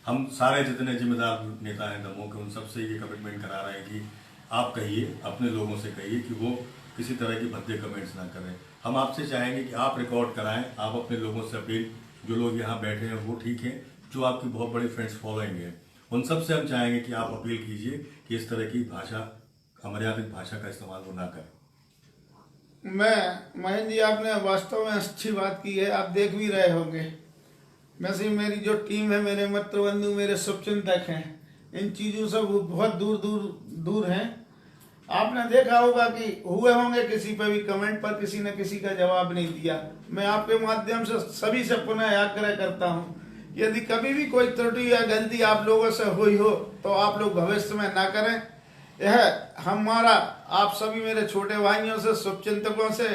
हम सारे जितने जिम्मेदार नेता हैं दमोह के, उन सबसे ये कमिटमेंट करा रहे हैं कि आप कहिए, अपने लोगों से कहिए कि वो किसी तरह की भद्दे कमेंट्स ना करें। हम आपसे चाहेंगे कि आप रिकॉर्ड कराएं, आप अपने लोगों से अपील, जो लोग यहाँ बैठे हैं वो ठीक हैं, जो आपकी बहुत बड़ी फ्रेंड्स फॉलोइंग है, उन सब से हम चाहेंगे कि आप अपील कीजिए कि इस तरह की भाषा, अमर्यादित भाषा का इस्तेमाल वो ना करें। महेंद्र जी, आपने वास्तव में अच्छी बात की है। आप देख भी रहे होंगे, वैसे मेरी जो टीम है, मेरे मित्र बंधु, मेरे शुभचिंतक हैं, इन चीज़ों से वो बहुत दूर हैं। आपने देखा होगा कि हुए होंगे किसी पे भी कमेंट पर किसी ने किसी का जवाब नहीं दिया। मैं आपके माध्यम से सभी से पुनः आग्रह करता हूँ कि यदि कभी भी कोई त्रुटि या गलती आप लोगों से हुई हो तो आप लोग भविष्य में ना करें। यह हमारा, आप सभी मेरे छोटे भाइयों से, शुभचिंतकों से,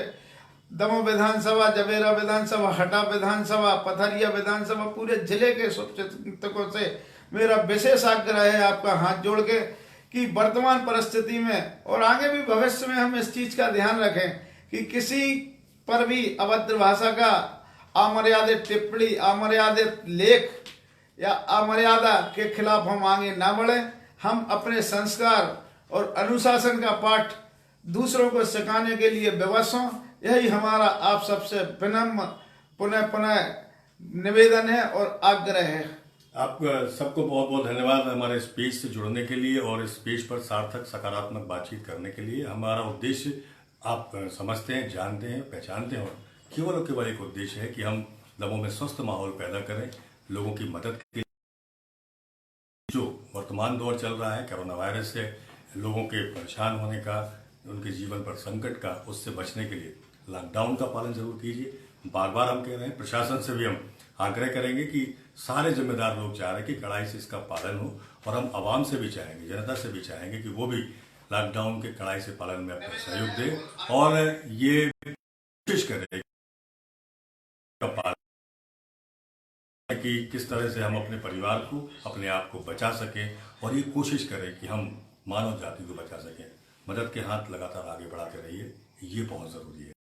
दमोह विधानसभा, जबेरा विधानसभा, हटा विधानसभा, पथरिया विधानसभा, पूरे जिले के शुभचिंतकों से मेरा विशेष आग्रह है आपका हाथ जोड़ के कि वर्तमान परिस्थिति में और आगे भी भविष्य में हम इस चीज का ध्यान रखें कि किसी पर भी अभद्र भाषा का, अमर्यादित टिप्पणी, अमर्यादित लेख या अमर्यादा के खिलाफ हम आगे ना बढ़ें। हम अपने संस्कार और अनुशासन का पाठ दूसरों को सिखाने के लिए विवश हों। यही हमारा आप सबसे विनम्र पुनः निवेदन है और आग्रह है। आप सबको बहुत बहुत धन्यवाद हमारे इस पेज से जुड़ने के लिए और इस पेज पर सार्थक सकारात्मक बातचीत करने के लिए। हमारा उद्देश्य आप समझते हैं, जानते हैं, पहचानते हैं और केवल एक उद्देश्य है कि हम दमोह में स्वस्थ माहौल पैदा करें, लोगों की मदद के लिए। जो वर्तमान दौर चल रहा है कोरोना वायरस से लोगों के परेशान होने का, उनके जीवन पर संकट का, उससे बचने के लिए लॉकडाउन का पालन जरूर कीजिए। बार बार हम कह रहे हैं, प्रशासन से भी हम आग्रह करेंगे कि सारे जिम्मेदार लोग चाह रहे हैं कि कड़ाई से इसका पालन हो और हम आवाम से भी चाहेंगे, जनता से भी चाहेंगे कि वो भी लॉकडाउन के कड़ाई से पालन में अपना सहयोग दे और ये कोशिश करें कि किस तरह से हम अपने परिवार को, अपने आप को बचा सकें और ये कोशिश करें कि हम मानव जाति को बचा सकें। मदद के हाथ लगातार आगे बढ़ाते रहिए, ये बहुत जरूरी है।